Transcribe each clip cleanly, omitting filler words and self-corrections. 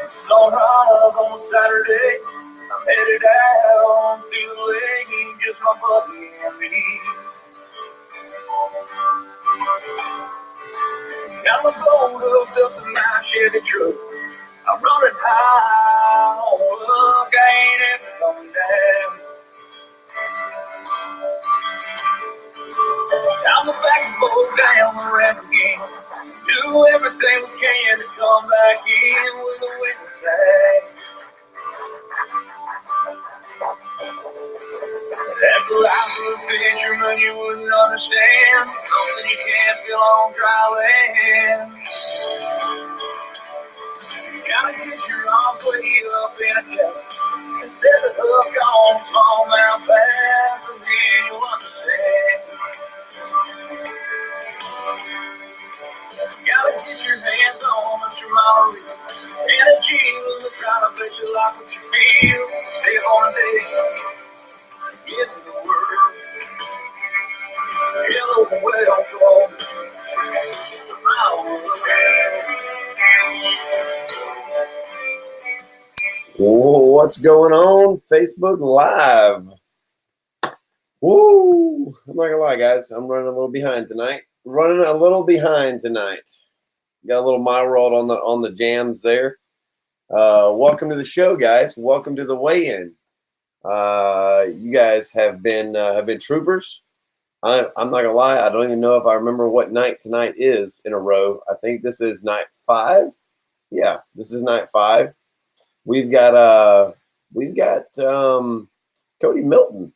Sunrise on Saturday, I'm headed out to the lake, just my buddy and me. Got my boat hooked up to my Chevy truck. I'm running high on luck, I ain't ever coming down. Time to back the boat down the ramp again. Do everything we can to come back in with a wind sag. That's a life of a fisherman you wouldn't understand. Something you can't feel on dry land. You gotta get your arms way up in a cage and set the hook on smallmouth bass, and then you'll understand. You gotta get your hands on a Shimano and a Jeep with a trying to bet you like what you feel. Stay on a day, give me the word. Hello, welcome to my world. What's going on? Facebook Live. Woo! I'm not gonna lie, guys. I'm running a little behind tonight. Got a little mile rolled on the jams there. Welcome to the show, guys. Welcome to the weigh-in. You guys have been troopers. I'm not gonna lie. I don't even know if I remember what night tonight is in a row. I think this is night 5. Yeah, this is night 5. We've got Cody Milton.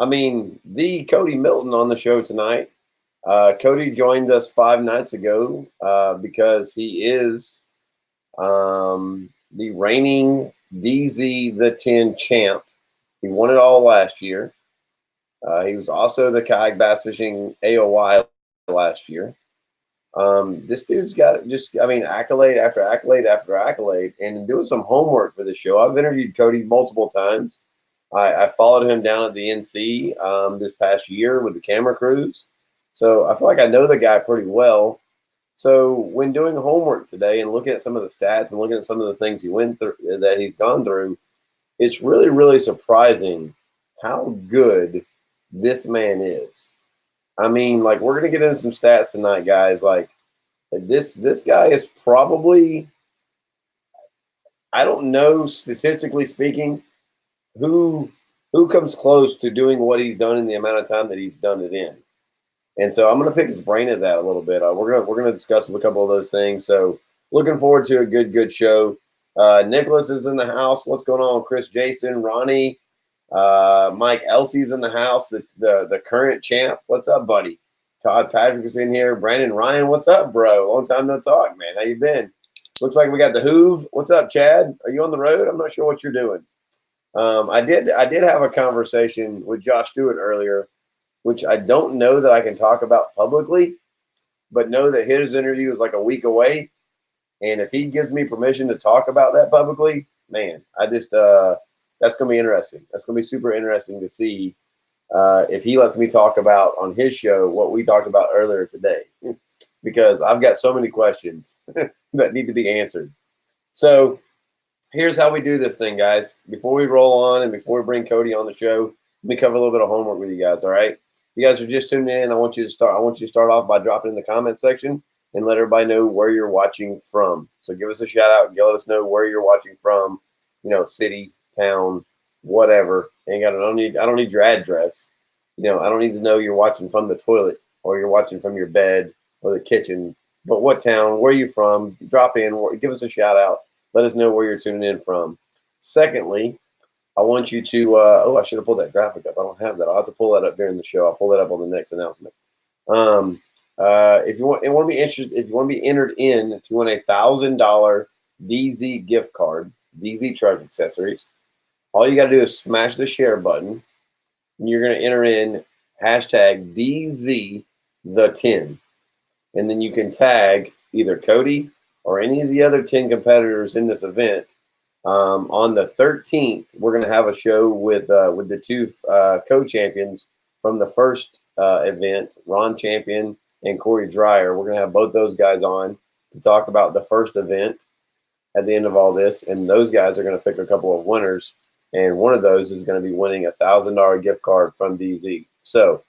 I mean, the Cody Milton on the show tonight. Cody joined us 5 nights ago because he is the reigning DZ the 10 champ. He won it all last year. He was also the kayak bass fishing AOY last year. This dude's got accolade after accolade after accolade, and doing some homework for the show. I've interviewed Cody multiple times. I followed him down at the NC this past year with the camera crews. So I feel like I know the guy pretty well. So when doing homework today and looking at some of the stats and looking at some of the things he went through, that he's gone through, it's really, really surprising how good this man is. I mean, like, we're going to get into some stats tonight, guys. Like, this guy is probably, I don't know, statistically speaking, who comes close to doing what he's done in the amount of time that he's done it in. And so I'm going to pick his brain at that a little bit. We're going to discuss a couple of those things. So looking forward to a good show. Nicholas is in the house. What's going on? Chris, Jason, Ronnie, Mike Elsie's in the house. The current champ. What's up, buddy? Todd Patrick is in here. Brandon Ryan, what's up, bro? Long time no talk, man. How you been? Looks like we got the Hoove. What's up, Chad? Are you on the road? I'm not sure what you're doing. I did have a conversation with Josh Stewart earlier, which I don't know that I can talk about publicly, but know that his interview is like a week away. And if he gives me permission to talk about that publicly, man, that's going to be interesting. That's going to be super interesting to see if he lets me talk about on his show what we talked about earlier today, because I've got so many questions that need to be answered. So here's how we do this thing, guys. Before we roll on and before we bring Cody on the show, let me cover a little bit of homework with you guys, all right? If you guys are just tuning in, I want you to start off by dropping in the comment section and let everybody know where you're watching from. So give us a shout out and let us know where you're watching from, city, town, whatever. I don't need your address. I don't need to know you're watching from the toilet or you're watching from your bed or the kitchen. But what town, where are you from? Drop in, give us a shout out. Let us know where you're tuning in from. Secondly, I want you to, I should have pulled that graphic up. I don't have that. I'll have to pull that up during the show. I'll pull that up on the next announcement. If you want to be interested, if you want to be entered in to win $1,000 DZ gift card, DZ truck accessories, all you got to do is smash the share button, and you're going to enter in hashtag DZ the 10, and then you can tag either Cody or any of the other 10 competitors in this event. On the 13th, we're going to have a show with the 2 co-champions from the first event, Ron Champion and Corey Dreyer. We're going to have both those guys on, to talk about the first event at the end of all this, and those guys are going to pick a couple of winners, and one of those is going to be winning $1,000 gift card from DZ. So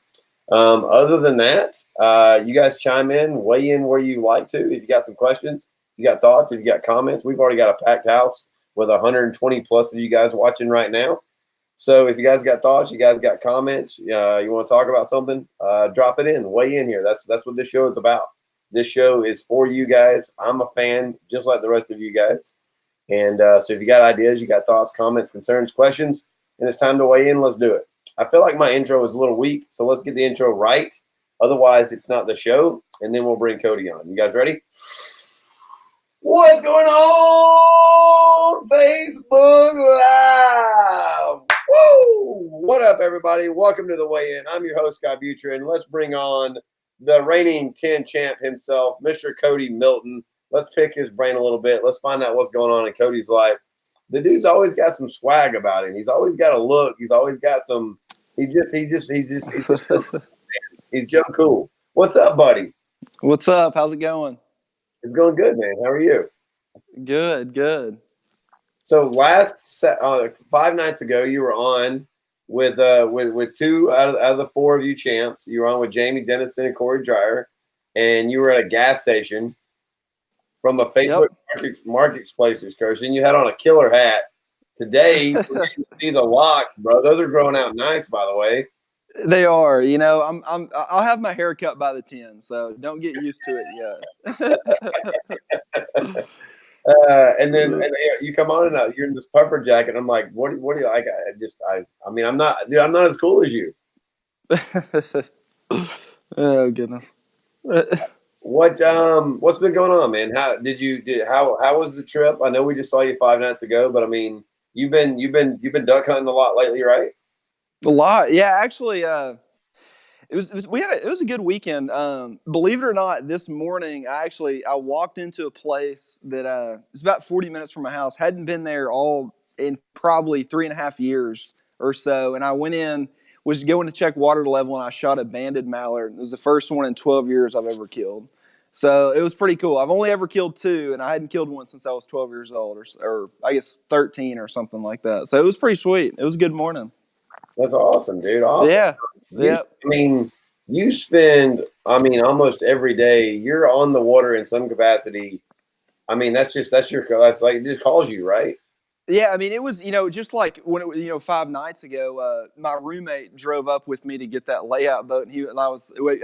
other than that, you guys chime in, weigh in where you like to. If you got some questions, you got thoughts, if you got comments, we've already got a packed house with 120 plus of you guys watching right now. So if you guys got thoughts, you guys got comments, you want to talk about something, drop it in, weigh in here. That's what this show is about. This show is for you guys. I'm a fan, just like the rest of you guys. And so if you got ideas, you got thoughts, comments, concerns, questions, and it's time to weigh in, let's do it. I feel like my intro is a little weak, so let's get the intro right. Otherwise, it's not the show, and then we'll bring Cody on. You guys ready? What's going on? Facebook Live. Woo! What up, everybody? Welcome to the weigh-in. I'm your host, Scott Beutjer, and let's bring on the reigning 10 champ himself, Mr. Cody Milton. Let's pick his brain a little bit. Let's find out what's going on in Cody's life. The dude's always got some swag about him. He's always got a look. He's always got some. He's Joe Cool. What's up, buddy? What's up? How's it going? It's going good, man. How are you? Good. So 5 nights ago, you were on with 2 out of the 4 of you champs. You were on with Jamie Dennison and Corey Dreyer, and you were at a gas station from a Facebook marketplace excursion. You had on a killer hat. Today, you see the locks, bro. Those are growing out nice, by the way. They are. You know, I'll have my hair cut by the 10, so don't get used to it yet. And you come on and you're in this puffer jacket. I'm like, what do you like? I'm not as cool as you. Oh goodness. What's been going on, man? How was the trip? I know we just saw you 5 nights ago, but I mean, you've been duck hunting a lot lately, right? A lot, yeah. Actually, it was a good weekend. Believe it or not, this morning I walked into a place that it's about 40 minutes from my house. Hadn't been there all in probably 3.5 years or so, and I went in, was going to check water level, and I shot a banded mallard. It was the first one in 12 years I've ever killed. So it was pretty cool. I've only ever killed 2, and I hadn't killed one since I was 12 years old, or I guess 13 or something like that. So it was pretty sweet. It was a good morning. That's awesome, dude. Awesome. Yeah. I mean, you spend, almost every day. You're on the water in some capacity. I mean, that's like it just calls you, right? Yeah, I mean, it was, just like when it was, 5 nights ago, my roommate drove up with me to get that layout boat, and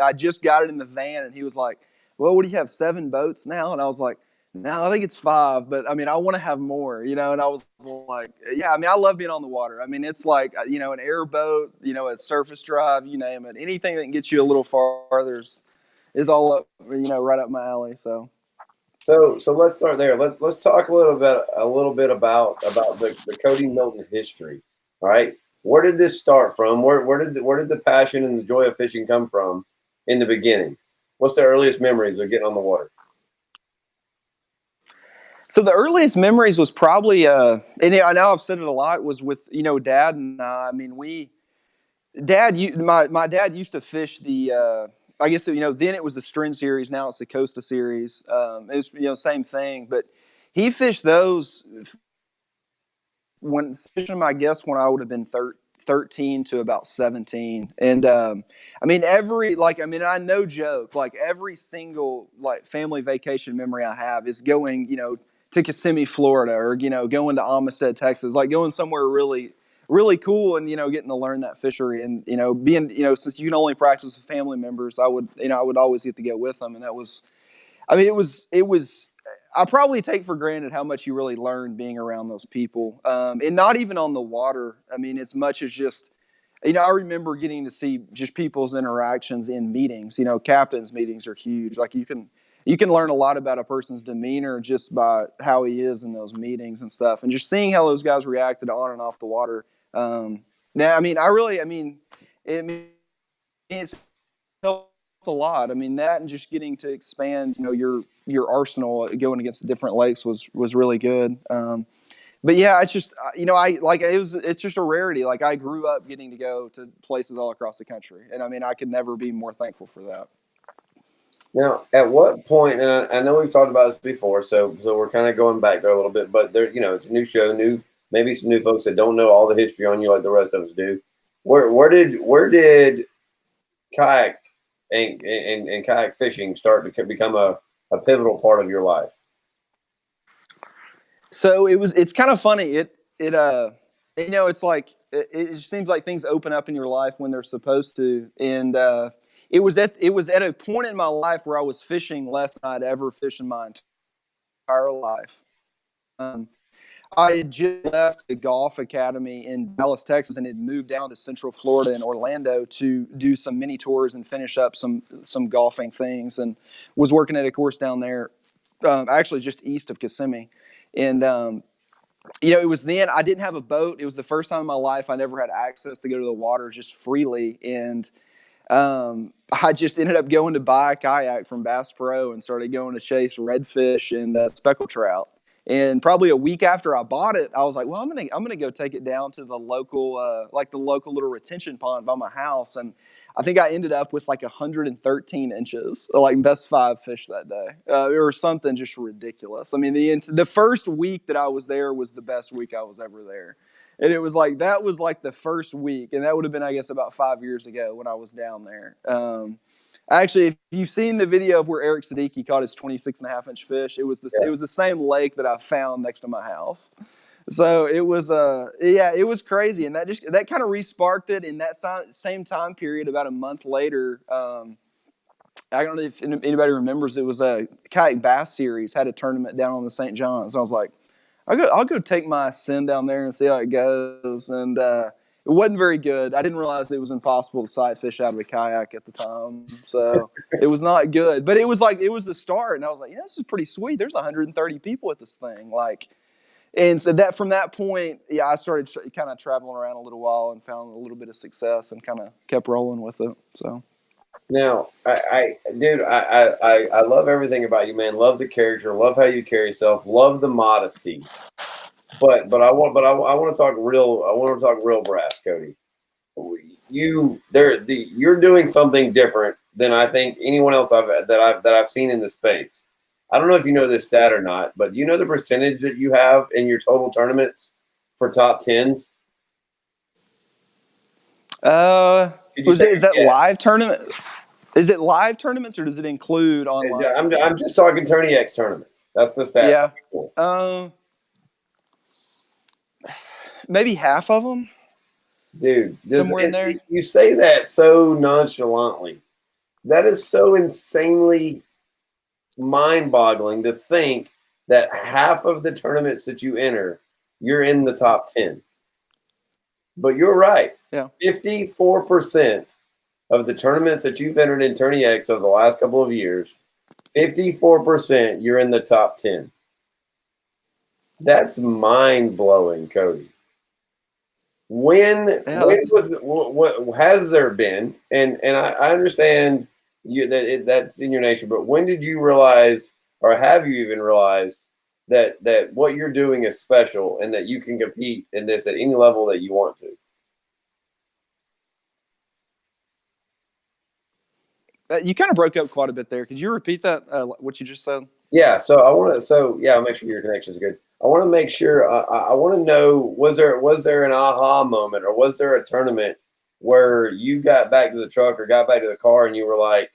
I just got it in the van, and he was like, well, what do you have, 7 boats now? And I was like, no, I think it's 5, but I mean, I want to have more, and I was like, yeah, I mean, I love being on the water. I mean, it's like, an airboat, a surface drive, you name it. Anything that can get you a little farther is all up, right up my alley, so. So let's start there. Let's talk a little bit about the Cody Milton history. All right, where did this start from? Where did the passion and the joy of fishing come from in the beginning? What's the earliest memories of getting on the water? So the earliest memories was probably, and I know I've said it a lot, was with Dad and I. I mean, my dad used to fish the. I guess then it was the String Series. Now it's the Costa Series. It was same thing, but he fished those when I guess when I would have been 13 to about 17, and I mean I no joke, like every single family vacation memory I have is going to Kissimmee, Florida, or going to Amistad, Texas, like going somewhere really really cool, and getting to learn that fishery, and being since you can only practice with family members, I would always get to go with them, and that was, I mean, it was I probably take for granted how much you really learn being around those people, and not even on the water. I mean, as much as just I remember getting to see just people's interactions in meetings. Captains' meetings are huge. Like you can learn a lot about a person's demeanor just by how he is in those meetings and stuff, and just seeing how those guys reacted on and off the water. It's helped a lot. I mean, that and just getting to expand, your arsenal going against the different lakes was really good. But yeah, it's just, it's just a rarity. Like I grew up getting to go to places all across the country, and I mean, I could never be more thankful for that. Now, at what point, and I know we've talked about this before, so we're kind of going back there a little bit, but there, it's a new show, maybe some new folks that don't know all the history on you like the rest of us do. Where did kayak and kayak fishing start to become a pivotal part of your life? So it's kind of funny. It's like it seems like things open up in your life when they're supposed to, and it was at a point in my life where I was fishing less than I'd ever fished in my entire life. I had just left the golf academy in Dallas, Texas, and had moved down to Central Florida in Orlando to do some mini tours and finish up some golfing things, and was working at a course down there, actually just east of Kissimmee. And it was then I didn't have a boat. It was the first time in my life I never had access to go to the water just freely, and I just ended up going to buy a kayak from Bass Pro and started going to chase redfish and speckled trout. And probably a week after I bought it, I was like, well, I'm gonna go take it down to the local little retention pond by my house. And I think I ended up with like 113 inches, like best 5 fish that day, or something just ridiculous. I mean, the first week that I was there was the best week I was ever there. And it was like, that was like the first week. And that would have been, I guess, about 5 years ago when I was down there. Actually, if you've seen the video of where Eric Siddiqui caught his 26.5-inch fish, it was the same lake that I found next to my house. So it was it was crazy, and that kind of re-sparked it. In that same time period, about a month later, I don't know if anybody remembers, it was a kayak bass series had a tournament down on the St. John's. I was like, I'll go take my send down there and see how it goes. And it wasn't very good. I didn't realize it was impossible to sight fish out of a kayak at the time, so it was not good. But it was the start, and I was like, yeah, this is pretty sweet. There's 130 people at this thing, like. And so that from that point, I started kind of traveling around a little while and found a little bit of success and kind of kept rolling with it. So. Now, dude, I love everything about you, man. Love the character, love how you carry yourself, love the modesty. But I want to talk real. I want to talk real brass, Cody. You're doing something different than I think anyone else that I've seen in the space. I don't know if you know this stat or not, but you know the percentage that you have in your total tournaments for top tens? Is that live tournament? Is it live tournaments or does it include online? I'm just talking Tony X tournaments. That's the stat. Yeah. Maybe half of them. Dude, somewhere in there. You say that so nonchalantly. That is so insanely mind-boggling to think that half of the tournaments that you enter, you're in the top 10. But you're right. Yeah. 54% of the tournaments that you've entered in Tourney X over the last couple of years, 54% you're in the top 10. That's mind-blowing, Cody. What has there been? And I understand that's in your nature, but when did you realize, or have you even realized that what you're doing is special and that you can compete in this at any level that you want to? You kind of broke up quite a bit there. Could you repeat that? What you just said? Yeah. So I'll make sure your connection is good. I want to make sure. I want to know: was there an aha moment, or was there a tournament where you got back to the truck or got back to the car and you were like,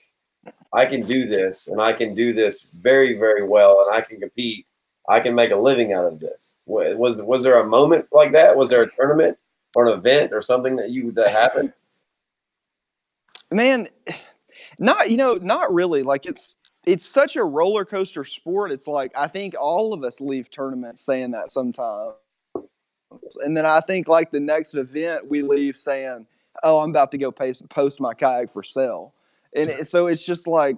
"I can do this, and I can do this very, very well, and I can compete. I can make a living out of this." Was there a moment like that? Was there a tournament or an event or something that happened? Man, not really. Like it's such a roller coaster sport. It's like I think all of us leave tournaments saying that sometimes. And then I think like the next event we leave saying, "Oh, I'm about to go post my kayak for sale." And so it's just like,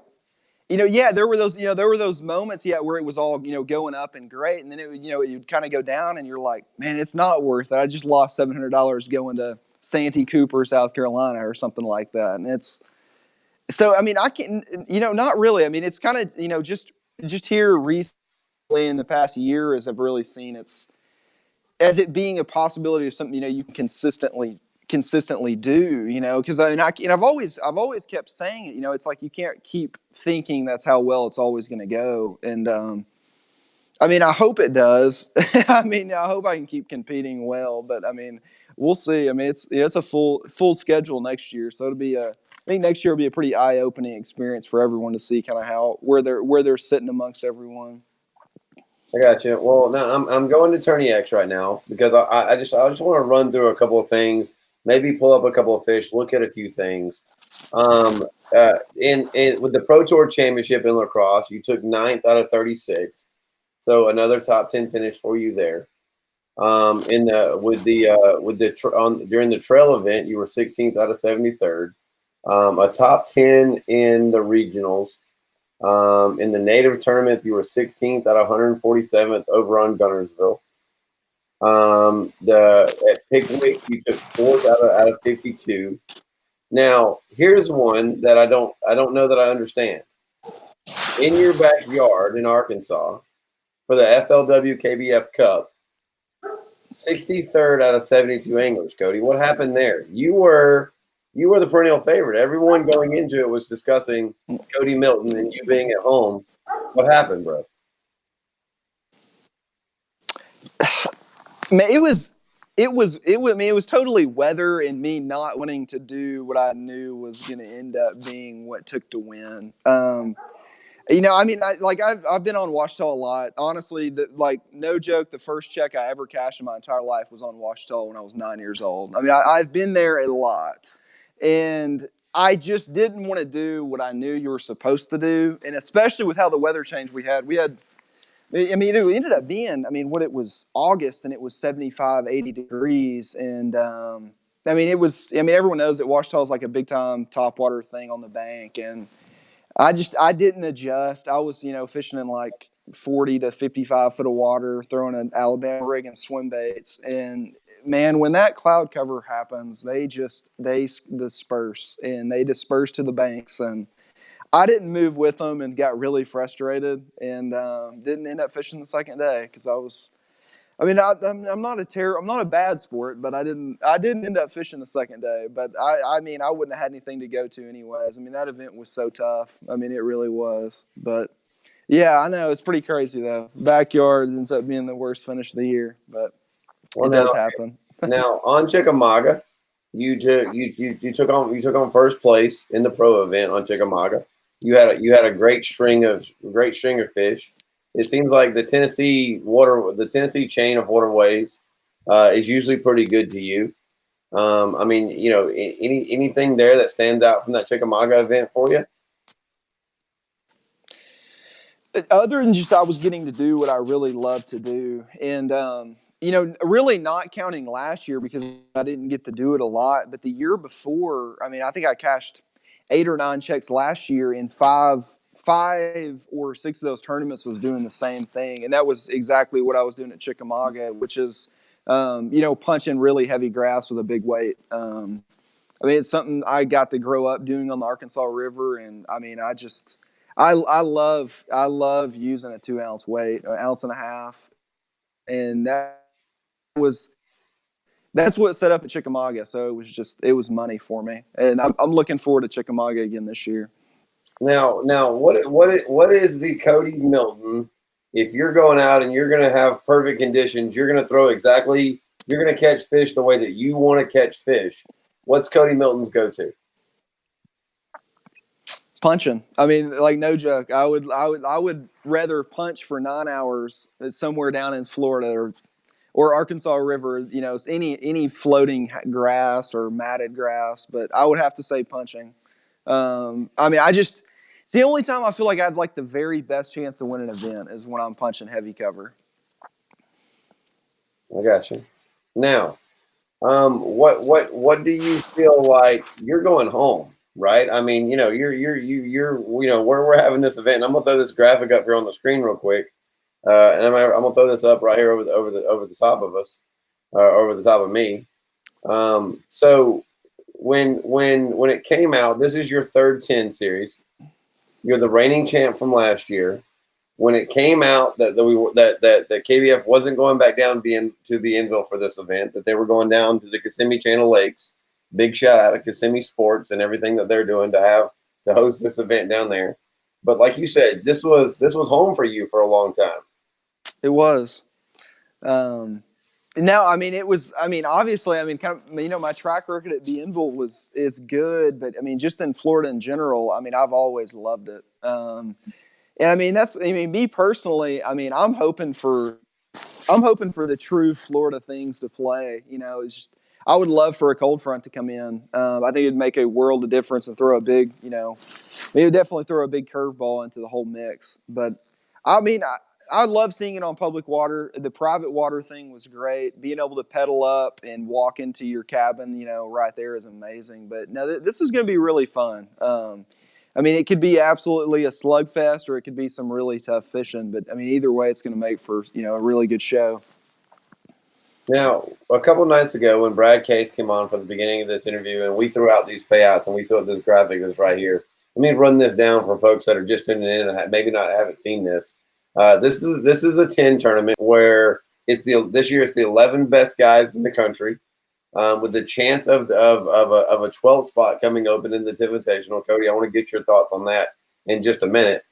there were those moments, where it was all, going up and great. And then it would kind of go down and you're like, man, it's not worth it. I just lost $700 going to Santee Cooper, South Carolina or something like that. And so, I mean, I can, not really. I mean, it's kind of, just here recently in the past year as I've really seen as it being a possibility of something, you can consistently consistently do, because I've always kept saying it, it's like you can't keep thinking that's how well it's always going to go. And I hope it does. I hope I can keep competing well, but we'll see. It's a full schedule next year, so I think next year will be a pretty eye-opening experience for everyone to see kind of where they're sitting amongst everyone. I got you. Well, now I'm going to Tourney X right now because I just want to run through a couple of things, maybe pull up a couple of fish, look at a few things. In with the Pro Tour Championship in lacrosse, you took 9th out of 36, so another top 10 finish for you there. During the trail event, you were 16th out of 73rd, a top 10 in the regionals. In the native tournament, you were 16th out of 147th over on Gunnersville. At Pickwick, you took 4th out of 52. Now, here's one that I don't know that I understand. In your backyard in Arkansas for the FLW KBF Cup, 63rd out of 72 anglers. Cody, what happened there? You were the perennial favorite. Everyone going into it was discussing Cody Milton and you being at home. What happened, bro? Man, it was totally weather and me not wanting to do what I knew was going to end up being what took to win. I've been on Ouachita a lot. Honestly, no joke, the first check I ever cashed in my entire life was on Ouachita when I was 9 years old. I've been there a lot. And I just didn't want to do what I knew you were supposed to do. And especially with how the weather changed it ended up being, it was August and it was 75, 80 degrees. And, everyone knows that Ouachita is like a big time topwater thing on the bank. And I didn't adjust. I was, fishing in like 40 to 55 foot of water, throwing an Alabama rig and swim baits. And man, when that cloud cover happens, they disperse to the banks. And I didn't move with them and got really frustrated and didn't end up fishing the second day because I'm not a bad sport, but I didn't end up fishing the second day. But I wouldn't have had anything to go to anyways. That event was so tough. It really was. But yeah, I know it's pretty crazy though. Backyard ends up being the worst finish of the year, but it does happen. Now on Chickamauga, you took on first place in the pro event on Chickamauga. You had a great string of fish. It seems like the Tennessee chain of waterways is usually pretty good to you. Anything there that stands out from that Chickamauga event for you? Other than just I was getting to do what I really love to do, and really not counting last year because I didn't get to do it a lot. But the year before, I think I cashed 8 or 9 checks last year in 5 or 6 of those tournaments was doing the same thing. And that was exactly what I was doing at Chickamauga, which is, punching really heavy grass with a big weight. It's something I got to grow up doing on the Arkansas River. And I love using a 2 ounce weight, an ounce and a half. And that's what set up at Chickamauga. So it was money for me. And I'm looking forward to Chickamauga again this year. Now, what is the Cody Milton? If you're going out and you're going to have perfect conditions, you're going to catch fish the way that you want to catch fish. What's Cody Milton's go-to? Punching. No joke. I would rather punch for 9 hours somewhere down in Florida or Arkansas River, any floating grass or matted grass, but I would have to say punching. It's the only time I feel like I have the very best chance to win an event is when I'm punching heavy cover. I got you. Now, what do you feel like you're going home, right? We're having this event. And I'm gonna throw this graphic up here on the screen real quick, and I'm gonna throw this up right here over the top of us, over the top of me. So when it came out, this is your third 10 series. You're the reigning champ from last year. When it came out that KBF wasn't going back down to Bienville for this event, that they were going down to the Kissimmee Chain of Lakes Big shout out to Kissimmee Sports and everything that they're doing to host this event down there. But like you said, this was home for you for a long time. It was. No, I mean it was. I mean, obviously, I mean, kind of, my track record at Bienville is good, but I mean, just in Florida in general, I mean, I've always loved it. And I mean, me personally, I mean, I'm hoping for the true Florida things to play. It's just I would love for a cold front to come in. I think it'd make a world of difference and throw a big, it would definitely throw a big curveball into the whole mix. But I mean, I love seeing it on public water. The private water thing was great. Being able to pedal up and walk into your cabin, right there is amazing. But no, this is going to be really fun. I mean, it could be absolutely a slugfest, or it could be some really tough fishing. But I mean, either way, it's going to make for a really good show. Now, a couple of nights ago, when Brad Case came on for the beginning of this interview, and we threw out these payouts and we threw out this graphic that's right here. Let me run this down for folks that are just tuning in and maybe haven't seen this. This is a 10 tournament where this year it's the 11 best guys in the country, with the chance of a 12th spot coming open in the Invitational. Cody, I want to get your thoughts on that in just a minute.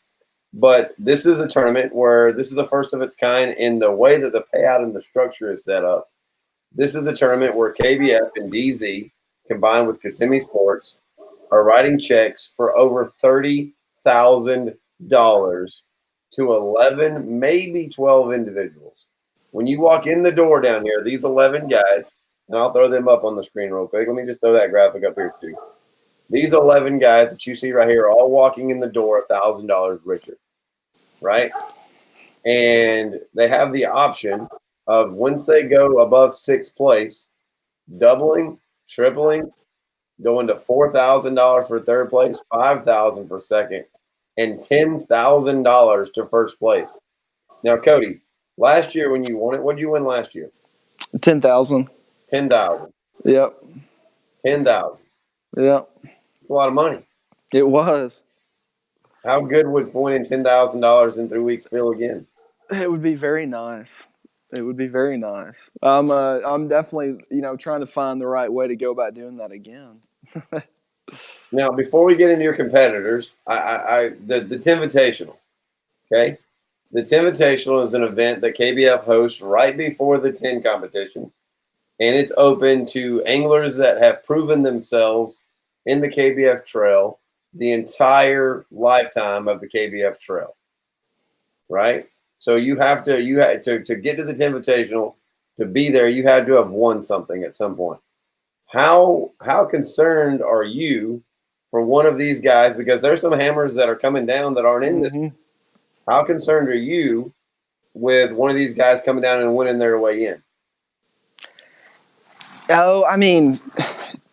But this is a tournament where this is the first of its kind in the way that the payout and the structure is set up. This is a tournament where KBF and DZ, combined with Kissimmee Sports, are writing checks for over $30,000 to 11, maybe 12 individuals. When you walk in the door down here, these 11 guys, and I'll throw them up on the screen real quick. Let me just throw that graphic up here too. These 11 guys that you see right here are all walking in the door $1,000 richer, right? And they have the option of, once they go above 6th place, doubling, tripling, going to $4,000 for 3rd place, $5,000 for 2nd, and $10,000 to 1st place. Now, Cody, last year when you won it, what did you win last year? 10,000. 10,000. Yep. 10,000. Yep. It's a lot of money. It was. How good would winning $10,000 in 3 weeks feel again? It would be very nice. It would be very nice. I'm definitely, trying to find the right way to go about doing that again. Now, before we get into your competitors, the Invitational, okay? The Invitational is an event that KBF hosts right before the 10 competition, and it's open to anglers that have proven themselves in the KBF trail the entire lifetime of the KBF trail, right? So you had to get to the Invitational, to be there, you had to have won something at some point. How concerned are you for one of these guys? Because there's some hammers that are coming down that aren't in this. How concerned are you with one of these guys coming down and winning their way in? Oh, I mean,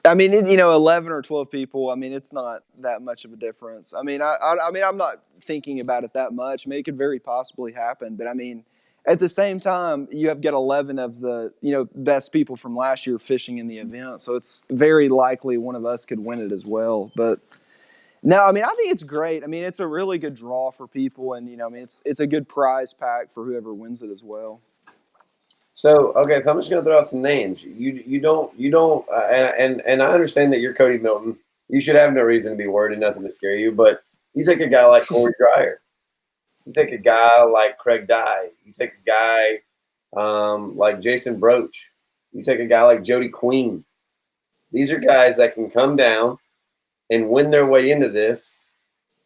11 or 12 people. I mean, it's not that much of a difference. I mean, I'm not thinking about it that much. I mean, it could very possibly happen, but I mean, at the same time, you have got 11 of the best people from last year fishing in the event, so it's very likely one of us could win it as well. But no, I mean, I think it's great. I mean, it's a really good draw for people, and I mean, it's a good prize pack for whoever wins it as well. So, okay, so I'm just going to throw out some names. You don't, and I understand that you're Cody Milton. You should have no reason to be worried and nothing to scare you. But you take a guy like Corey Dreyer. You take a guy like Craig Dye. You take a guy like Jason Broach. You take a guy like Jody Queen. These are guys that can come down and win their way into this,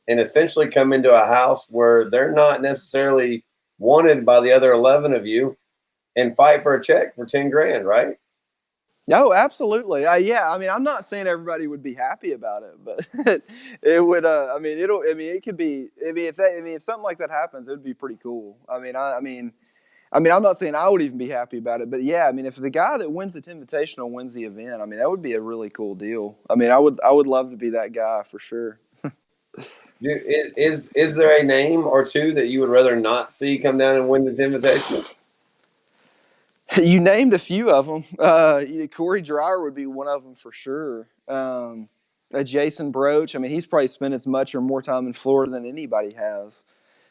and essentially come into a house where they're not necessarily wanted by the other 11 of you, and fight for a check for 10 grand, right? No, absolutely. Yeah, I mean, I'm not saying everybody would be happy about it, but it would. I mean, it could be. If something like that happens, it would be pretty cool. I mean, I'm not saying I would even be happy about it, but yeah, I mean, if the guy that wins the Invitational wins the event, I mean, that would be a really cool deal. I mean, I would love to be that guy for sure. Is there a name or two that you would rather not see come down and win the Invitational? You named a few of them. Corey Dreyer would be one of them for sure. Jason Broach, I mean, he's probably spent as much or more time in Florida than anybody has.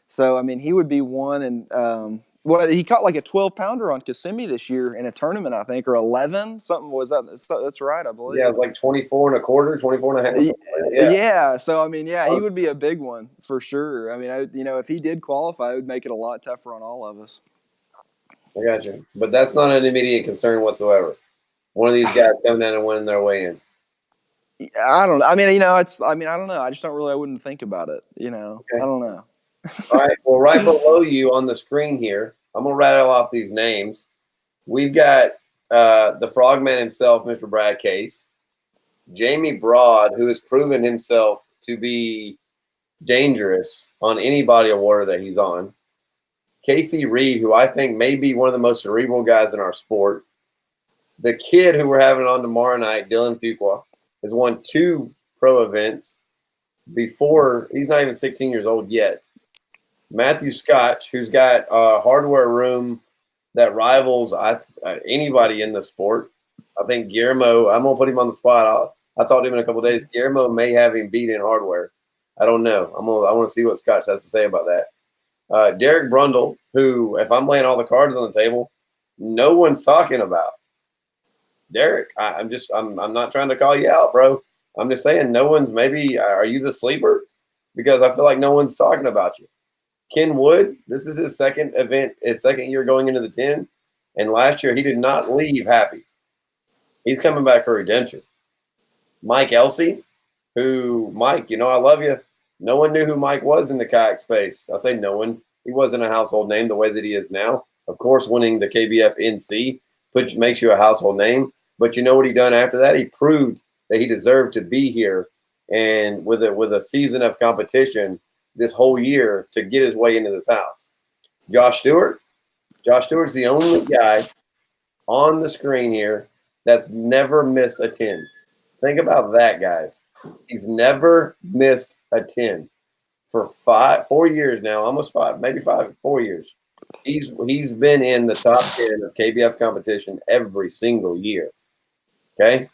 So, I mean, he would be one. And Well, he caught like a 12-pounder on Kissimmee this year in a tournament, I think, or 11 something. Was that? That's right, I believe. Yeah, it was like 24 and a quarter, 24 and a half. Something like that. Yeah. So I mean, yeah, he would be a big one for sure. I mean, if he did qualify, it would make it a lot tougher on all of us. I got you, but that's not an immediate concern whatsoever. One of these guys come down and win their way in. I don't know. I mean, it's. I mean, I don't know. I just don't really. I wouldn't think about it. Okay. I don't know. All right. Well, right below you on the screen here, I'm gonna rattle off these names. We've got the Frogman himself, Mr. Brad Case, Jamie Broad, who has proven himself to be dangerous on any body of water that he's on. Casey Reed, who I think may be one of the most cerebral guys in our sport. The kid who we're having on tomorrow night, Dylan Fuqua, has won 2 pro events before. He's not even 16 years old yet. Matthew Scotch, who's got a hardware room that rivals anybody in the sport. I think Guillermo, I'm going to put him on the spot. I talked to him in a couple of days. Guillermo may have him beat in hardware. I don't know. I want to see what Scotch has to say about that. Derek Brundle, who, if I'm laying all the cards on the table, no one's talking about. Derek, I'm not trying to call you out, bro. I'm just saying no one's maybe, are you the sleeper? Because I feel like no one's talking about you. Ken Wood, this is his second event, his second year going into the 10. And last year he did not leave happy. He's coming back for redemption. Mike Elsey, Mike, I love you. No one knew who Mike was in the kayak space. I say no one. He wasn't a household name the way that he is now. Of course, winning the KBF NC makes you a household name. But you know what he done after that? He proved that he deserved to be here, and with a season of competition this whole year to get his way into this house. Josh Stewart's the only guy on the screen here that's never missed a 10. Think about that, guys. He's never missed a 10 for 4 years now, almost 5, maybe 4 years. He's been in the top 10 of KBF competition every single year. Okay?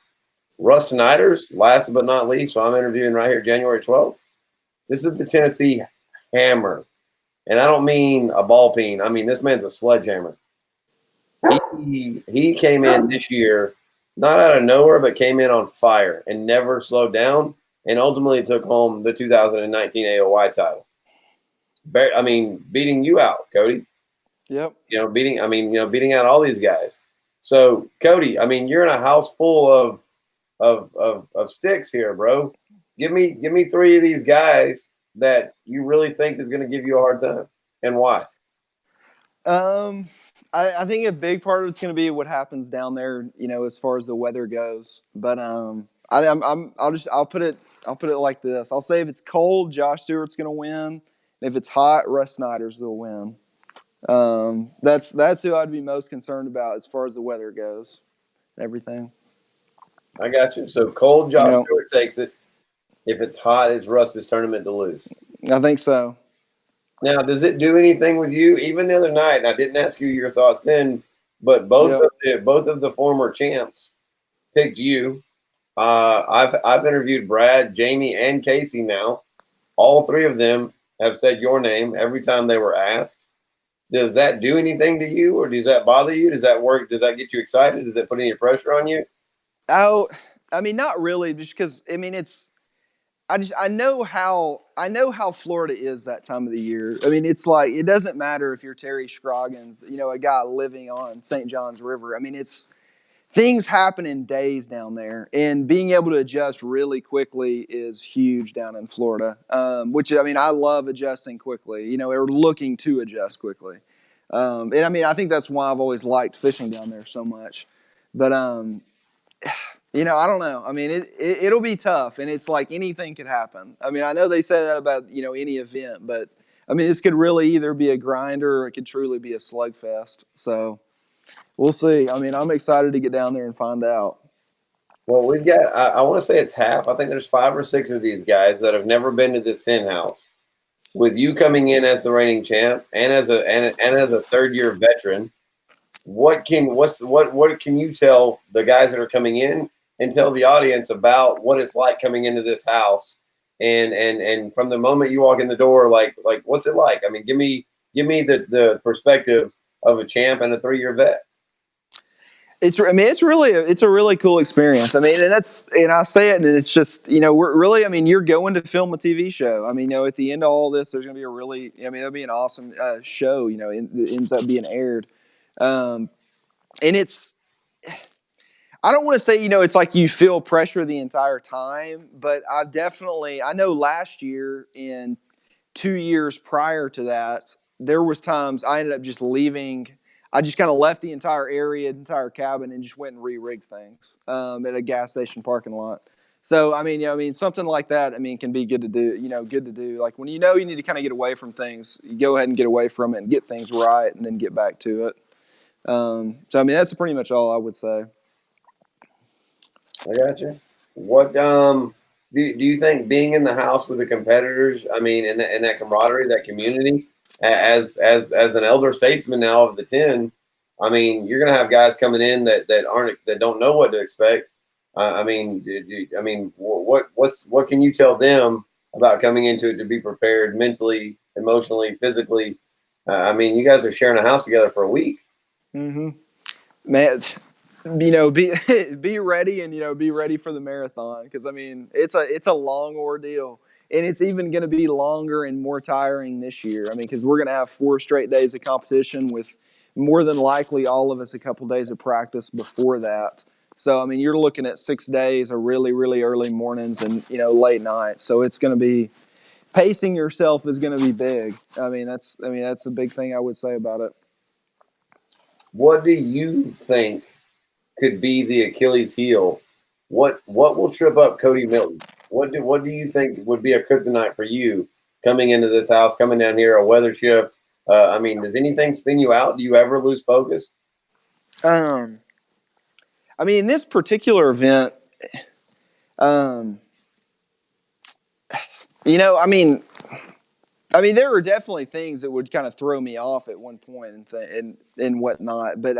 Russ Snyder's, last but not least, so I'm interviewing right here January 12th. This is the Tennessee Hammer. And I don't mean a ball peen. I mean, this man's a sledgehammer. He came in this year, not out of nowhere, but came in on fire and never slowed down, and ultimately took home the 2019 AOY title. Beating you out, Cody. Yep. Beating out all these guys. So, Cody, you're in a house full of sticks here, bro. Give me 3 of these guys that you really think is going to give you a hard time, and why? I think a big part of it's going to be what happens down there, as far as the weather goes. But I'll put it like this. I'll say if it's cold, Josh Stewart's going to win. And if it's hot, Russ Snyder's will win. That's who I'd be most concerned about as far as the weather goes. Everything. I got you. So cold, Josh Stewart takes it. If it's hot, it's Russ's tournament to lose. I think so. Now, does it do anything with you? Even the other night, and I didn't ask you your thoughts then, but both of the former champs picked you. I've interviewed Brad, Jamie, and Casey now. All 3 of them have said your name every time they were asked. Does that do anything to you, or does that bother you? Does that work? Does that get you excited? Does that put any pressure on you? Oh, not really, just because I know how Florida is that time of the year. It's like it doesn't matter if you're Terry Scroggins, a guy living on St. John's River. It's things happen in days down there, and being able to adjust really quickly is huge down in Florida. Which I love adjusting quickly. Or looking to adjust quickly. And I think that's why I've always liked fishing down there so much. But I don't know. It'll be tough, and it's like anything could happen. I know they say that about any event, but this could really either be a grinder or it could truly be a slugfest. So we'll see. I'm excited to get down there and find out. Well, we've got. I want to say it's half. I think there's 5 or 6 of these guys that have never been to this 10 house. With you coming in as the reigning champ and as a third-year veteran, what can you tell the guys that are coming in and tell the audience about what it's like coming into this house, and from the moment you walk in the door, like what's it like? Give me the perspective of a champ and a 3-year vet. It's a really cool experience. I mean, and I say it, and it's just, we're really, I mean, you're going to film a TV show. I mean, at the end of all this, there's going to be it'll be an awesome show. It ends up being aired, and I don't want to say, it's like you feel pressure the entire time, but I know last year and 2 years prior to that, there was times I ended up just leaving. I just kind of left the entire area, entire cabin, and just went and re-rigged things at a gas station parking lot. So, I mean, something like that, can be good to do, good to do. Like when you need to kind of get away from things, you go ahead and get away from it and get things right and then get back to it. So, that's pretty much all I would say. I got you. What do you think being in the house with the competitors? I mean, and that camaraderie, that community, as an elder statesman now of the 10, I mean, you're going to have guys coming in that don't know what to expect. What can you tell them about coming into it to be prepared mentally, emotionally, physically? You guys are sharing a house together for a week. Mm-hmm. Man, be ready and be ready for the marathon, because it's a long ordeal, and it's even going to be longer and more tiring this year. Because we're going to have 4 straight days of competition with more than likely all of us a couple days of practice before that. So you're looking at 6 days of really, really early mornings and late nights. So it's going to be, pacing yourself is going to be big. That's the big thing I would say about it. What do you think could be the Achilles heel? What will trip up Cody Milton? What do you think would be a kryptonite for you coming into this house, coming down here, a weather shift? Does anything spin you out? Do you ever lose focus? This particular event, there are definitely things that would kind of throw me off at one point and whatnot. But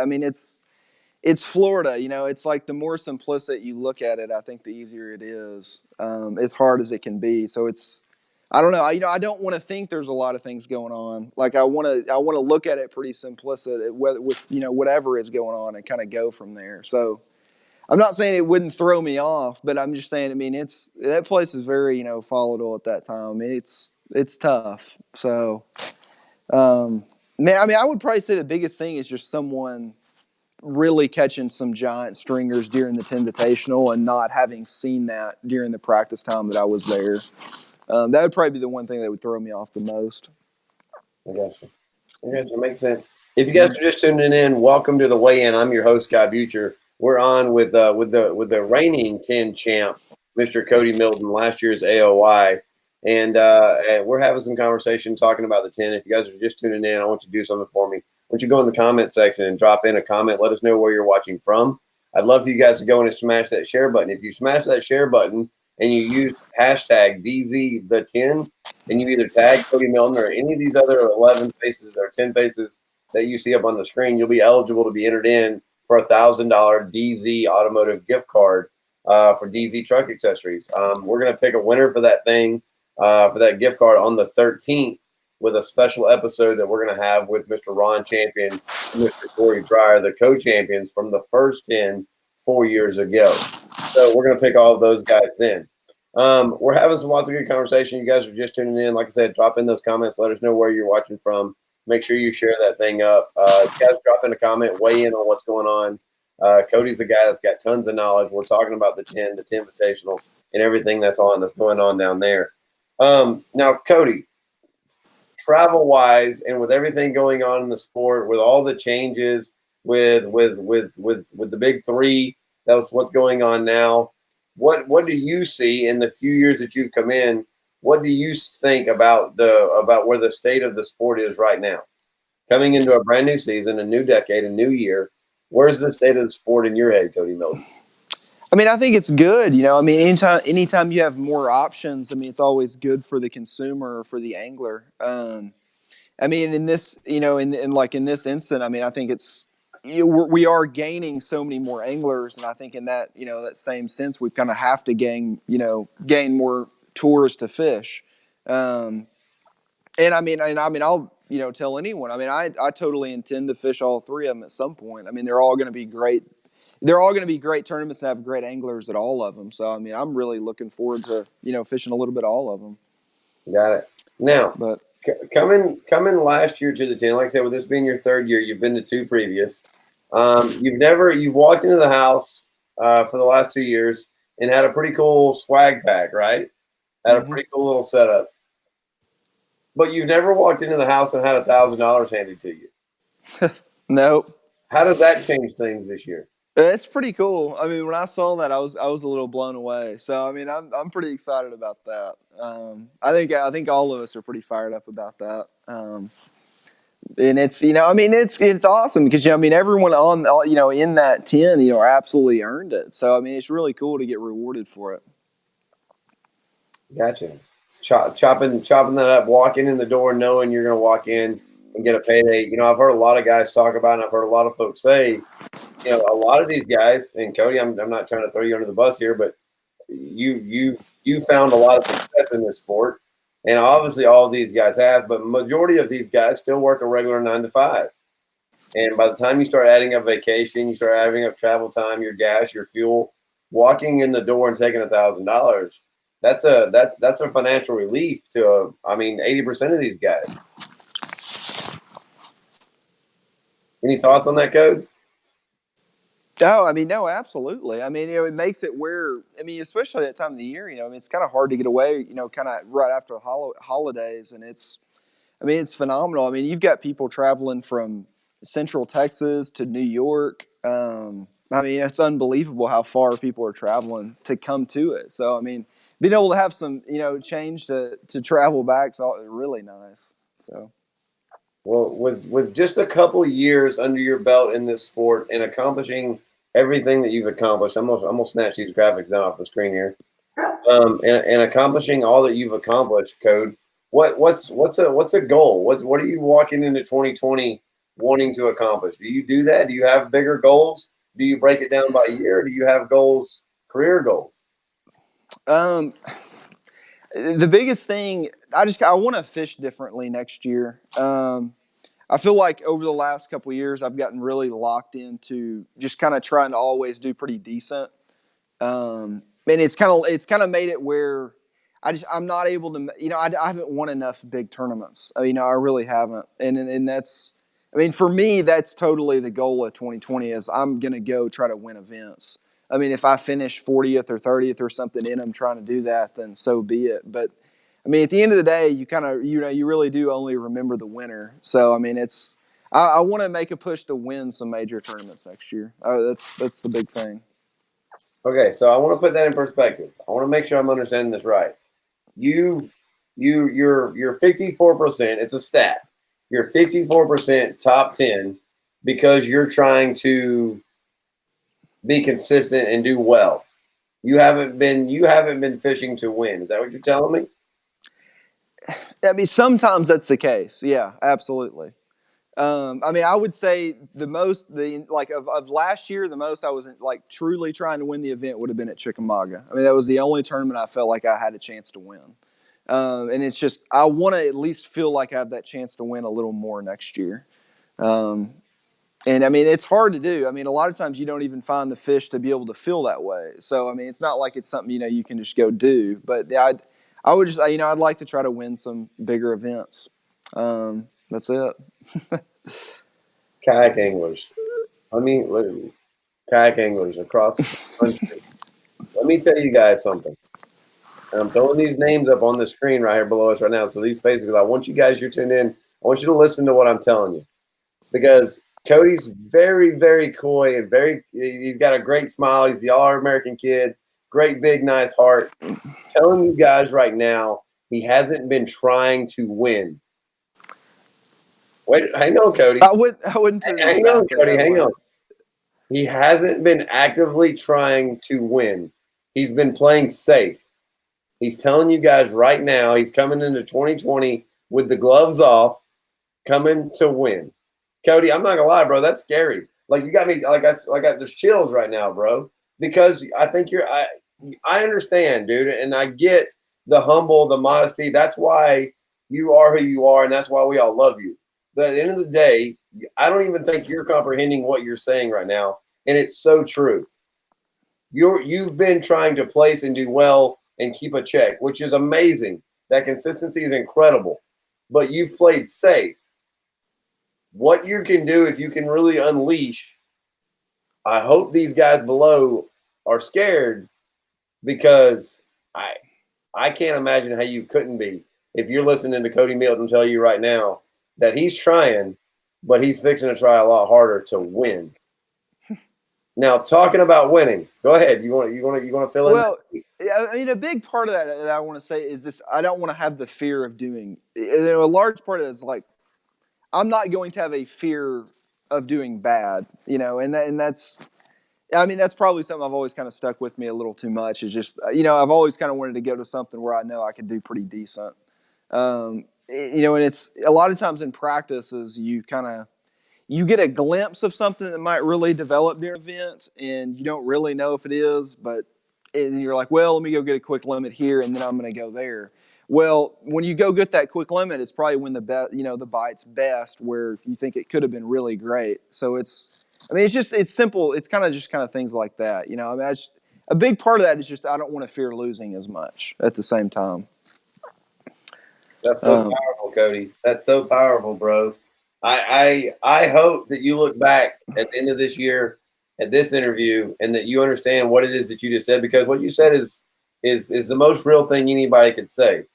it's Florida. It's like the more simplistic you look at it, I think the easier it is. As hard as it can be. So I don't know. I don't want to think there's a lot of things going on. Like I want to look at it pretty simplistic with whatever is going on and kind of go from there. So I'm not saying it wouldn't throw me off, but I'm just saying, that place is very, volatile at that time. It's tough. So, I would probably say the biggest thing is just someone really catching some giant stringers during the Invitational and not having seen that during the practice time that I was there. That would probably be the one thing that would throw me off the most. I got you. Makes sense. If you guys are just tuning in, welcome to the weigh-in. I'm your host, Scott Beutjer. We're on with the reigning 10 champ, Mr. Cody Milton, last year's AOY, and we're having some conversation talking about the 10. If you guys are just tuning in, I want you to do something for me. I want you to go in the comment section and drop in a comment. Let us know where you're watching from. I'd love for you guys to go in and smash that share button. If you smash that share button and you use hashtag DZ10, and you either tag Cody Milton or any of these other 11 faces or 10 faces that you see up on the screen, you'll be eligible to be entered in for a $1,000 DZ automotive gift card for DZ truck accessories. We're going to pick a winner for that thing, for that gift card on the 13th with a special episode that we're going to have with Mr. Ron Champion and Mr. Corey Dreyer, the co-champions from the first 10 4 years ago. So we're going to pick all of those guys then. We're having lots of good conversation. You guys are just tuning in. Like I said, drop in those comments. Let us know where you're watching from. Make sure you share that thing up. You guys drop in a comment, weigh in on what's going on. Cody's a guy that's got tons of knowledge. We're talking about the 10 Invitational, and everything that's going on down there. Now, Cody, travel-wise, and with everything going on in the sport, with all the changes, with the big three, that's what's going on now. What do you see in the few years that you've come in? What do you think about where the state of the sport is right now? Coming into a brand new season, a new decade, a new year, where's the state of the sport in your head, Cody Milton? I think it's good. Anytime you have more options, it's always good for the consumer or for the angler. In this, in this instant, I think it's, we are gaining so many more anglers, and I think in that, that same sense, we kind of have to gain more tours to fish. I'll tell anyone. I mean, I totally intend to fish all three of them at some point. I mean, they're all going to be great. They're all going to be great tournaments and have great anglers at all of them. So, I mean, I'm really looking forward to, fishing a little bit of all of them. Got it. Now, But coming last year to the 10, like I said, with this being your third year, you've been to 2 previous. You've walked into the house for the last 2 years and had a pretty cool swag pack, right? Had a pretty cool little setup. But you've never walked into the house and had $1,000 handed to you. Nope. How does that change things this year? It's pretty cool. I mean, when I saw that, I was a little blown away. So, I mean, I'm pretty excited about that. I think all of us are pretty fired up about that. And it's it's awesome because everyone on in that 10 absolutely earned it. So, I mean, it's really cool to get rewarded for it. Gotcha. Chopping that up, walking in the door, knowing you're going to walk in and get a payday. I've heard a lot of guys talk about, and I've heard a lot of folks say, a lot of these guys, and Cody, I'm not trying to throw you under the bus here, but you found a lot of success in this sport, and obviously all of these guys have, but majority of these guys still work a regular 9 to 5. And by the time you start adding up vacation, you start adding up travel time, your gas, your fuel, walking in the door and taking $1,000. That's a financial relief to 80% of these guys. Any thoughts on that, Code? Oh, I mean, no, absolutely. I mean, it makes it where, especially that time of the year, it's kind of hard to get away, kind of right after the holidays. And it's phenomenal. I mean, you've got people traveling from Central Texas to New York. It's unbelievable how far people are traveling to come to it. So, I mean, being able to have some, change to travel back is really nice. So. Well, with just a couple years under your belt in this sport and accomplishing everything that you've accomplished, I'm gonna snatch these graphics down off the screen here. And accomplishing all that you've accomplished, Code. What's a goal? What are you walking into 2020 wanting to accomplish? Do you do that? Do you have bigger goals? Do you break it down by year? Do you have goals, career goals? The biggest thing, I want to fish differently next year. I feel like over the last couple of years, I've gotten really locked into just kind of trying to always do pretty decent. And it's kind of made it where I'm not able to, I haven't won enough big tournaments. I really haven't. And that's, for me, that's totally the goal of 2020 is I'm going to go try to win events. If I finish 40th or 30th or something in them trying to do that, then so be it. But, at the end of the day, you kind of, you really do only remember the winner. So, I want to make a push to win some major tournaments next year. That's the big thing. Okay, so I want to put that in perspective. I want to make sure I'm understanding this right. You're 54%. It's a stat. You're 54% top 10 because you're trying to be consistent and do well. You haven't been fishing to win. Is that what you're telling me? Sometimes that's the case. Yeah, absolutely. I would say of last year, the most I was truly trying to win the event would have been at Chickamauga. That was the only tournament I felt like I had a chance to win. And it's just, I want to at least feel like I have that chance to win a little more next year. And it's hard to do. A lot of times you don't even find the fish to be able to feel that way. So, it's not like it's something, you can just go do, but I would just, I'd like to try to win some bigger events. That's it. Kayak anglers. Kayak anglers across the country. Let me tell you guys something. And I'm throwing these names up on the screen right here below us right now. So these faces, I want you guys, you're tuned in. I want you to listen to what I'm telling you. Because Cody's very, very coy and he's got a great smile. He's the all-American kid. Great, big, nice heart. He's telling you guys right now, he hasn't been trying to win. Wait, hang on, Cody. I wouldn't. Hang on, Cody. Hang on. He hasn't been actively trying to win. He's been playing safe. He's telling you guys right now, he's coming into 2020 with the gloves off, coming to win. Cody, I'm not gonna lie, bro. That's scary. Like you got me. There's chills right now, bro. Because I think I understand, dude, and I get the humble, the modesty. That's why you are who you are, and that's why we all love you. But at the end of the day, I don't even think you're comprehending what you're saying right now, and it's so true. You've been trying to place and do well and keep a check, which is amazing. That consistency is incredible, but you've played safe. What you can do if you can really unleash, I hope these guys below are scared, because I can't imagine how you couldn't be if you're listening to Cody Milton tell you right now that he's trying, but he's fixing to try a lot harder to win. Now, talking about winning, go ahead. You want to fill in? Well, I mean, a big part of that I want to say is this: I don't want to have the fear of doing. A large part of it is like, I'm not going to have a fear of doing bad, and that's. I mean, that's probably something I've always kind of stuck with me a little too much. Is just, I've always kind of wanted to go to something where I know I could do pretty decent. And it's a lot of times in practices, you get a glimpse of something that might really develop during the event, and you don't really know if it is, but you're like, well, let me go get a quick limit here, and then I'm going to go there. Well, when you go get that quick limit, it's probably when the bite's best, where you think it could have been really great. So it's simple. It's kind of things like that. A big part of that is just I don't want to fear losing as much at the same time. That's so powerful, Cody. That's so powerful, bro. I hope that you look back at the end of this year at this interview and that you understand what it is that you just said, because what you said is the most real thing anybody could say.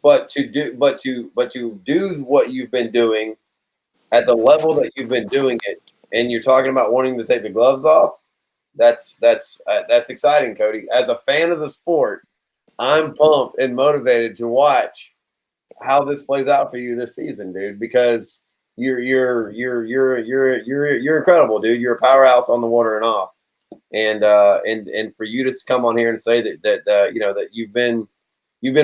But to do what you've been doing at the level that you've been doing it, and you're talking about wanting to take the gloves off, that's exciting, Cody. As a fan of the sport, I'm pumped and motivated to watch how this plays out for you this season, dude, because you're incredible, dude. You're a powerhouse on the water and off. And for you to come on here and say that you've been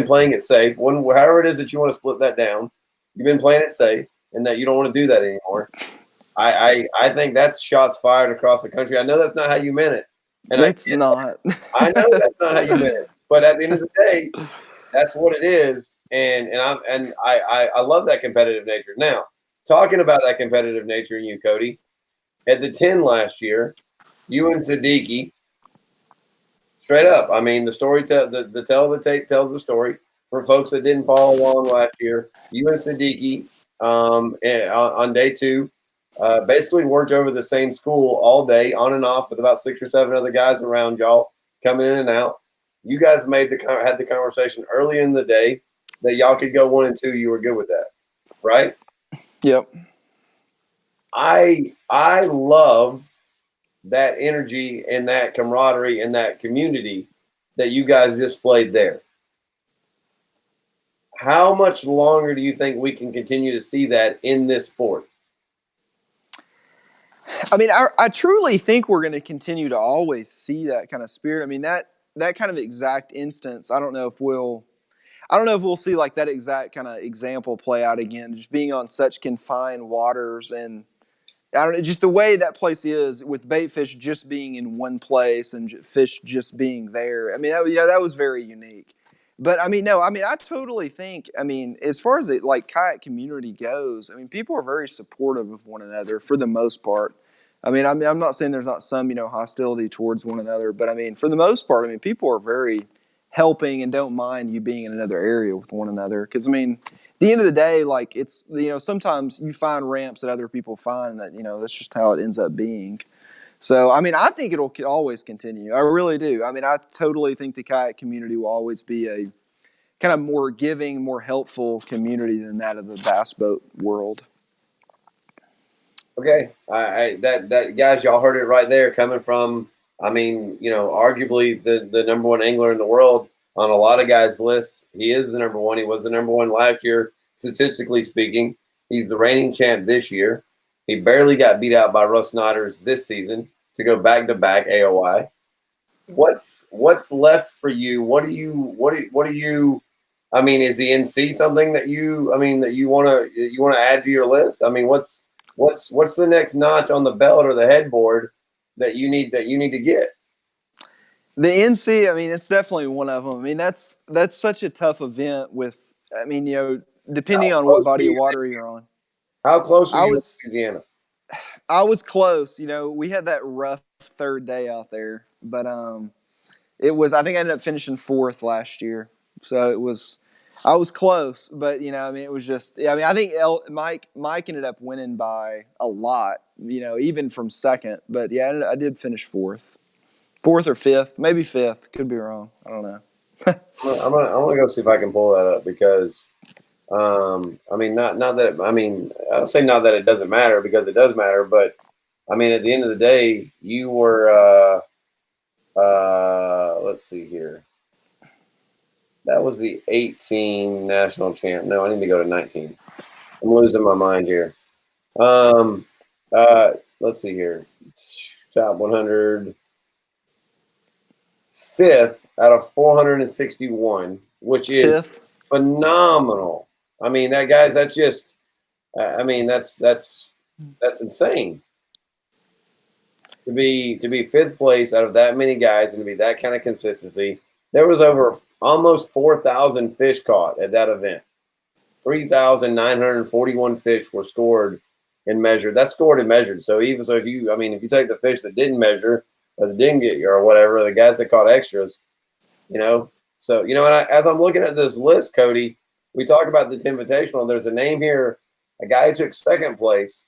playing it safe, however it is that you want to split that down, you've been playing it safe, and that you don't want to do that anymore. I think that's shots fired across the country. I know that's not how you meant it. And it's not. I know that's not how you meant it. But at the end of the day, that's what it is. And I love that competitive nature. Now, talking about that competitive nature in you, Cody, at the 10 last year, you and Siddiqui, straight up. I mean, the story the tell of the tape tells the story. For folks that didn't follow along last year, you and Siddiqui on day 2 basically worked over the same school all day, on and off, with about 6 or 7 other guys around y'all coming in and out. You guys had the conversation early in the day that y'all could go 1 and 2. You were good with that, right? Yep. I love that energy and that camaraderie and that community that you guys displayed there. How much longer do you think we can continue to see that in this sport? I mean, I truly think we're going to continue to always see that kind of spirit. I mean, that kind of exact instance, I don't know if we'll see like that exact kind of example play out again, just being on such confined waters, and I don't know, just the way that place is, with bait fish just being in one place and fish just being there. I mean, that was very unique. But I mean, no, I mean, I totally think, I mean, as far as the like kayak community goes, I mean, people are very supportive of one another for the most part. I mean, I'm not saying there's not some, hostility towards one another, but I mean, for the most part, I mean, people are very helping and don't mind you being in another area with one another. Because I mean, at the end of the day, like, it's, sometimes you find ramps that other people find, that, that's just how it ends up being. So, I mean, I think it'll always continue. I really do. I mean, I totally think the kayak community will always be a kind of more giving, more helpful community than that of the bass boat world. Okay, that guys, y'all heard it right there, coming from, I mean, arguably the number 1 angler in the world on a lot of guys' lists. He is the number 1. He was the number 1 last year, statistically speaking. He's the reigning champ this year. He barely got beat out by Russ Nodders this season to go back-to-back AOI. What's left for you? What do you? I mean, is the NC something that you want to add to your list? I mean, what's the next notch on the belt or the headboard that you need to get? The NC, I mean, it's definitely one of them. I mean, that's such a tough event with, I mean, depending on what body of water you're on. How close were I you to was Louisiana? I was close. We had that rough third day out there, but it was. I think I ended up finishing fourth last year, so it was. I was close, but it was just. I think Mike ended up winning by a lot. Even from second, but yeah, I did finish fourth or fifth, maybe fifth. Could be wrong. I don't know. I'm gonna go see if I can pull that up because I mean not that I mean I'll say not that it doesn't matter because it does matter, but I mean at the end of the day you were let's see here. That was the 18 national champ. No, I need to go to 19. I'm losing my mind here. Um, let's see here. Top 100, fifth out of 461, which is Fifth. phenomenal. I mean, that's just. I mean, that's insane. To be fifth place out of that many guys and to be that kind of consistency. There was over almost 4,000 fish caught at that event. 3,941 fish were scored and measured. That's scored and measured. So if you take the fish that didn't measure or that didn't get you or whatever, the guys that caught extras, you know. So and as I'm looking at this list, Cody, we talk about the Invitational. There's a name here, a guy who took second place,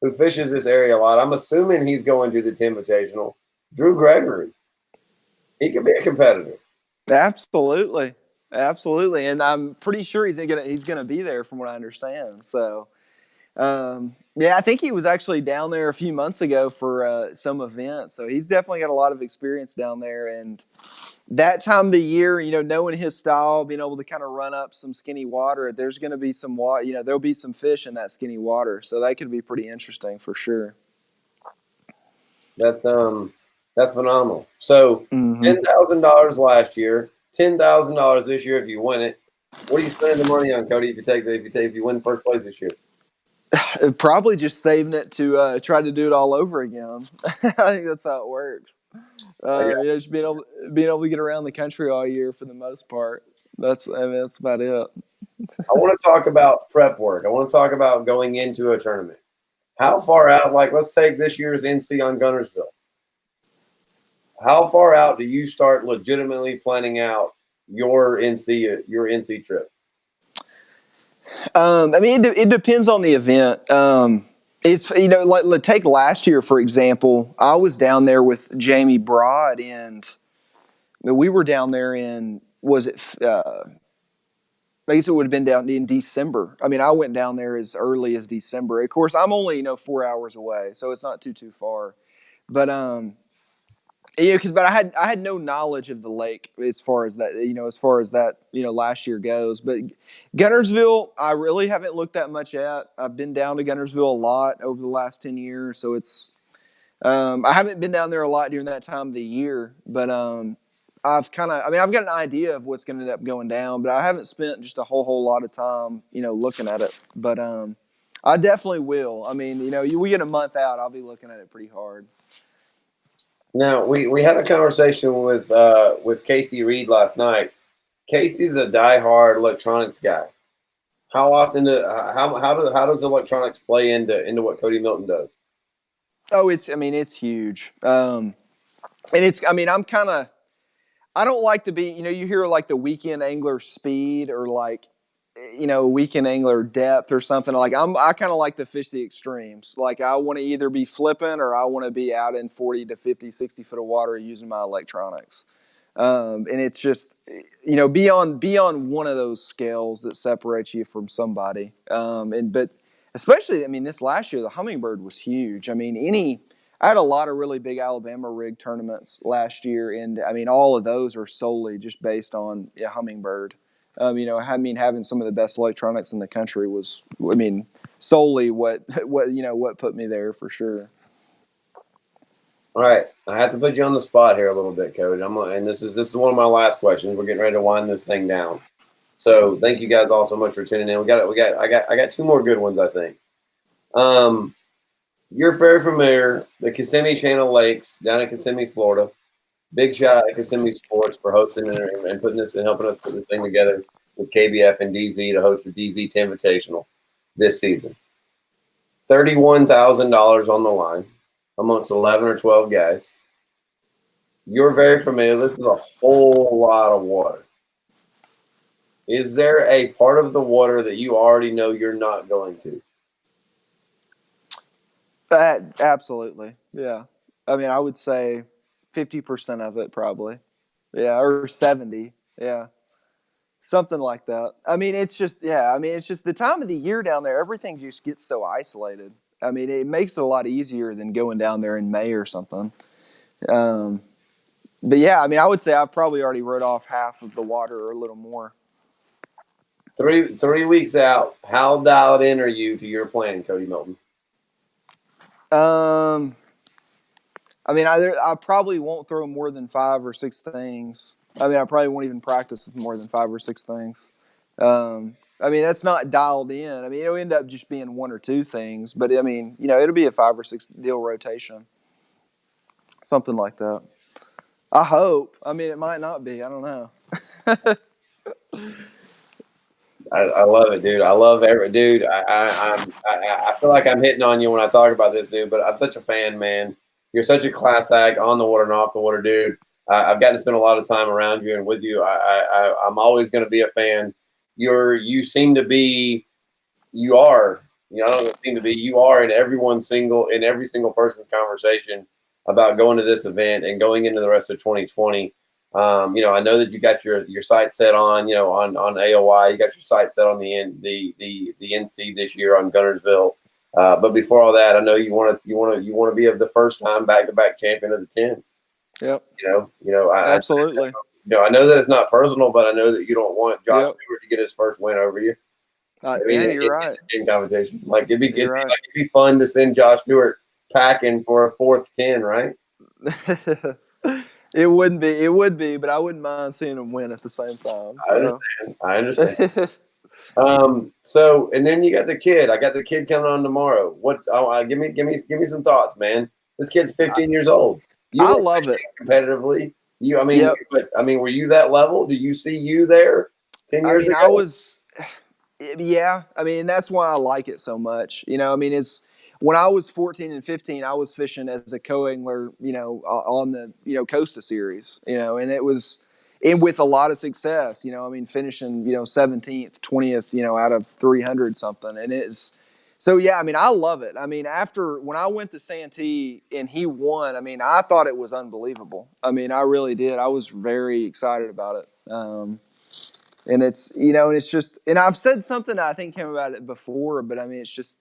who fishes this area a lot. I'm assuming he's going to the Invitational. Drew Gregory. He could be a competitor. Absolutely. Absolutely, and I'm pretty sure he's gonna be there from what I understand. So, yeah, I think he was actually down there a few months ago for some event. So he's definitely got a lot of experience down there. And that time of the year, knowing his style, being able to kind of run up some skinny water, there's going to be some water. There'll be some fish in that skinny water, so that could be pretty interesting for sure. That's phenomenal. So $10,000 last year, $10,000 this year if you win it. What are you spending the money on, Cody? If you win first place this year, Probably just saving it to try to do it all over again. I think that's how it works. Just being able to get around the country all year for the most part. That's about it. I want to talk about prep work. I want to talk about going into a tournament. How far out? Like, let's take this year's NC on Guntersville. How far out do you start legitimately planning out your NC trip? It depends on the event. It's like take last year for example. I was down there with Jamie Broad, and we were down there in I guess it would have been down in December. I mean, I went down there as early as December. Of course, I'm only 4 hours away, so it's not too far. But but I had no knowledge of the lake as far as that last year goes. But Guntersville, I really haven't looked that much at. I've been down to Guntersville a lot over the last 10 years, so it's I haven't been down there a lot during that time of the year. But I've got an idea of what's going to end up going down, but I haven't spent just a whole lot of time looking at it. But I definitely will. I mean, we get a month out, I'll be looking at it pretty hard. Now we had a conversation with Casey Reed last night. Casey's a diehard electronics guy. How often how does electronics play into what Cody Milton does? Oh, it's huge. And I don't like to be, you hear like the weekend angler speed or like, weekend angler depth or something. Like I kind of like to fish the extremes. Like I want to either be flipping or I want to be out in 40 to 50, 60 foot of water using my electronics. And it's just, beyond one of those scales that separates you from somebody. But especially, this last year, the Hummingbird was huge. I had a lot of really big Alabama rig tournaments last year, and all of those are solely just based on Hummingbird. Having some of the best electronics in the country was, solely what put me there for sure. All right, I have to put you on the spot here a little bit, Cody. And this is one of my last questions. We're getting ready to wind this thing down. So thank you guys all so much for tuning in. I got two more good ones, I think. You're very familiar, the Kissimmee Chain of Lakes down in Kissimmee, Florida. Big shout out to Kissimmee Sports for hosting and putting this and helping us put this thing together with KBF and DZ to host the DZ Invitational this season. $31,000 on the line amongst 11 or 12 guys. You're very familiar. This is a whole lot of water. Is there a part of the water that you already know you're not going to? Absolutely. Yeah. I mean, I would say 50% of it probably. Yeah. Or 70. Yeah. Something like that. I mean, it's just the time of the year down there. Everything just gets so isolated. I mean, it makes it a lot easier than going down there in May or something. But yeah, I mean, I would say I've probably already wrote off half of the water or a little more. 3 weeks out, how dialed in are you to your plan, Cody Milton? I mean, I probably won't throw more than 5 or 6 things. I mean, I probably won't even practice with more than 5 or 6 things. I mean, that's not dialed in. I mean, it'll end up just being 1 or 2 things. But, I mean, it'll be a 5 or 6 deal rotation. Something like that. I hope. I mean, it might not be. I don't know. I love it, dude. I love every dude. I feel like I'm hitting on you when I talk about this, dude. But I'm such a fan, man. You're such a class act on the water and off the water, dude. I've gotten to spend a lot of time around you and with you. I'm always going to be a fan. You seem to be. You are. I don't seem to be. You are in every single person's conversation about going to this event and going into the rest of 2020. I know that you got your sight set on, on AOY. You got your sight set on the NC this year on Gunnersville. But before all that, I know you want to be the first time back-to-back champion of the 10. Yep. Absolutely. I know that it's not personal, but I know that you don't want Josh Stewart to get his first win over you. You're right. In competition, like it'd be fun to send Josh Stewart packing for a 4th 10, right? It would be, but I wouldn't mind seeing him win at the same time. So. I understand. So, and then you got the kid. I got the kid coming on tomorrow. Give me some thoughts, man. This kid's 15 years old. I love it competitively. Were you that level? Do you see you there 10 years ago? Yeah. I mean, that's why I like it so much. It's when I was 14 and 15, I was fishing as a co-angler, on the, Costa series, and it was with a lot of success, finishing, 17th, 20th, out of 300 something. And I love it. I mean, when I went to Santee and he won, I mean, I thought it was unbelievable. I mean, I really did. I was very excited about it. And it's, and it's just, and I've said something I think came about it before, but I mean, it's just,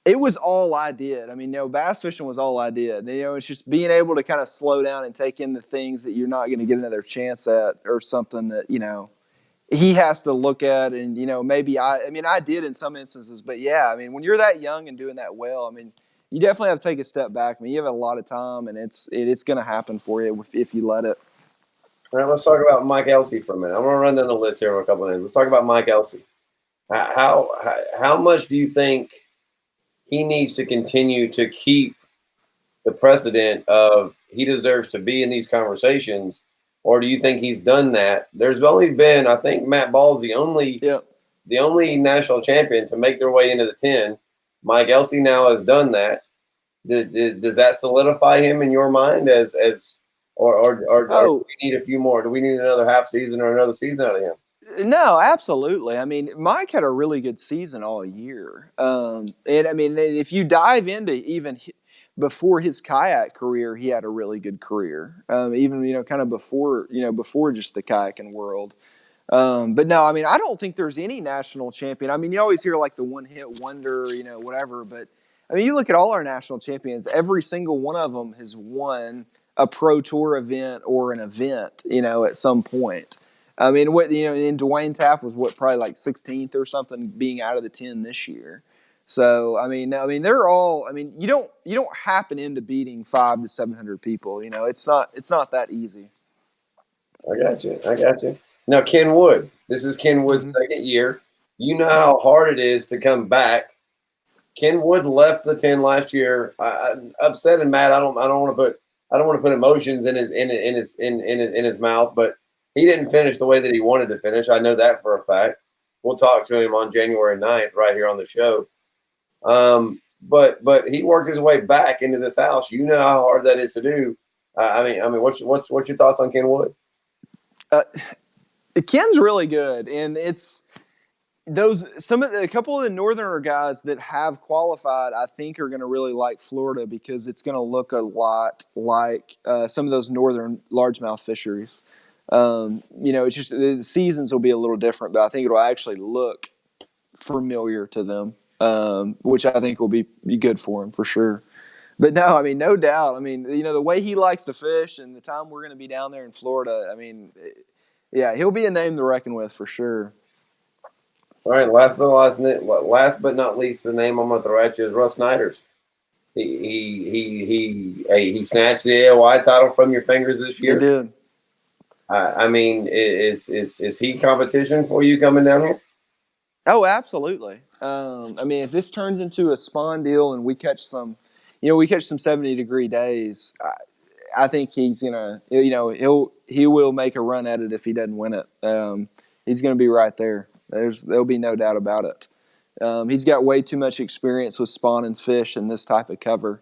it was all I did. I mean, bass fishing was all I did. It's just being able to kind of slow down and take in the things that you're not going to get another chance at, or something that, he has to look at. And, maybe I did in some instances, but yeah, I mean, when you're that young and doing that well, I mean, you definitely have to take a step back. I mean, you have a lot of time, and it's going to happen for you if you let it. All right, let's talk about Mike Elsey for a minute. I'm going to run down the list here in a couple of minutes. Let's talk about Mike Elsey. How much do you think he needs to continue to keep the precedent of he deserves to be in these conversations, or do you think he's done that? There's only been, I think, Matt Ball's the only national champion to make their way into the 10. Mike Elsey now has done that. Does that solidify him in your mind or do we need a few more? Do we need another half season or another season out of him? No, absolutely. I mean, Mike had a really good season all year. And I mean, if you dive into even before his kayak career, he had a really good career. Even, kind of before just the kayaking world. But no, I mean, I don't think there's any national champion. I mean, you always hear like the one hit wonder, whatever. But I mean, you look at all our national champions, every single one of them has won a pro tour event or an event, at some point. I mean, and Dwayne Taft was probably like 16th or something, being out of the 10 this year. So I mean, they're all. I mean, you don't happen into beating 500 to 700 people. It's not that easy. I got you. Now, Ken Wood. This is Ken Wood's second year. You know how hard it is to come back. Ken Wood left the 10 last year. I'm upset and mad. I don't want to put emotions in his mouth, but he didn't finish the way that he wanted to finish. I know that for a fact. We'll talk to him on January 9th right here on the show. But he worked his way back into this house. You know how hard that is to do. I mean, what's your thoughts on Ken Wood? Ken's really good, and it's a couple of the northerner guys that have qualified, I think, are going to really like Florida because it's going to look a lot like some of those northern largemouth fisheries. It's just the seasons will be a little different, but I think it'll actually look familiar to them, which I think will be good for him for sure. But no, I mean, no doubt. I mean, the way he likes to fish and the time we're going to be down there in Florida, I mean, yeah, he'll be a name to reckon with for sure. All right, last but not least, the name I'm going to throw at you is Russ Snyder's. He snatched the AOY title from your fingers this year. He did. I mean, is he competition for you coming down here? Oh, absolutely. I mean, if this turns into a spawn deal and we catch some 70-degree days, I think he's gonna, he will make a run at it if he doesn't win it. He's gonna be right there. There'll be no doubt about it. He's got way too much experience with spawning fish in this type of cover,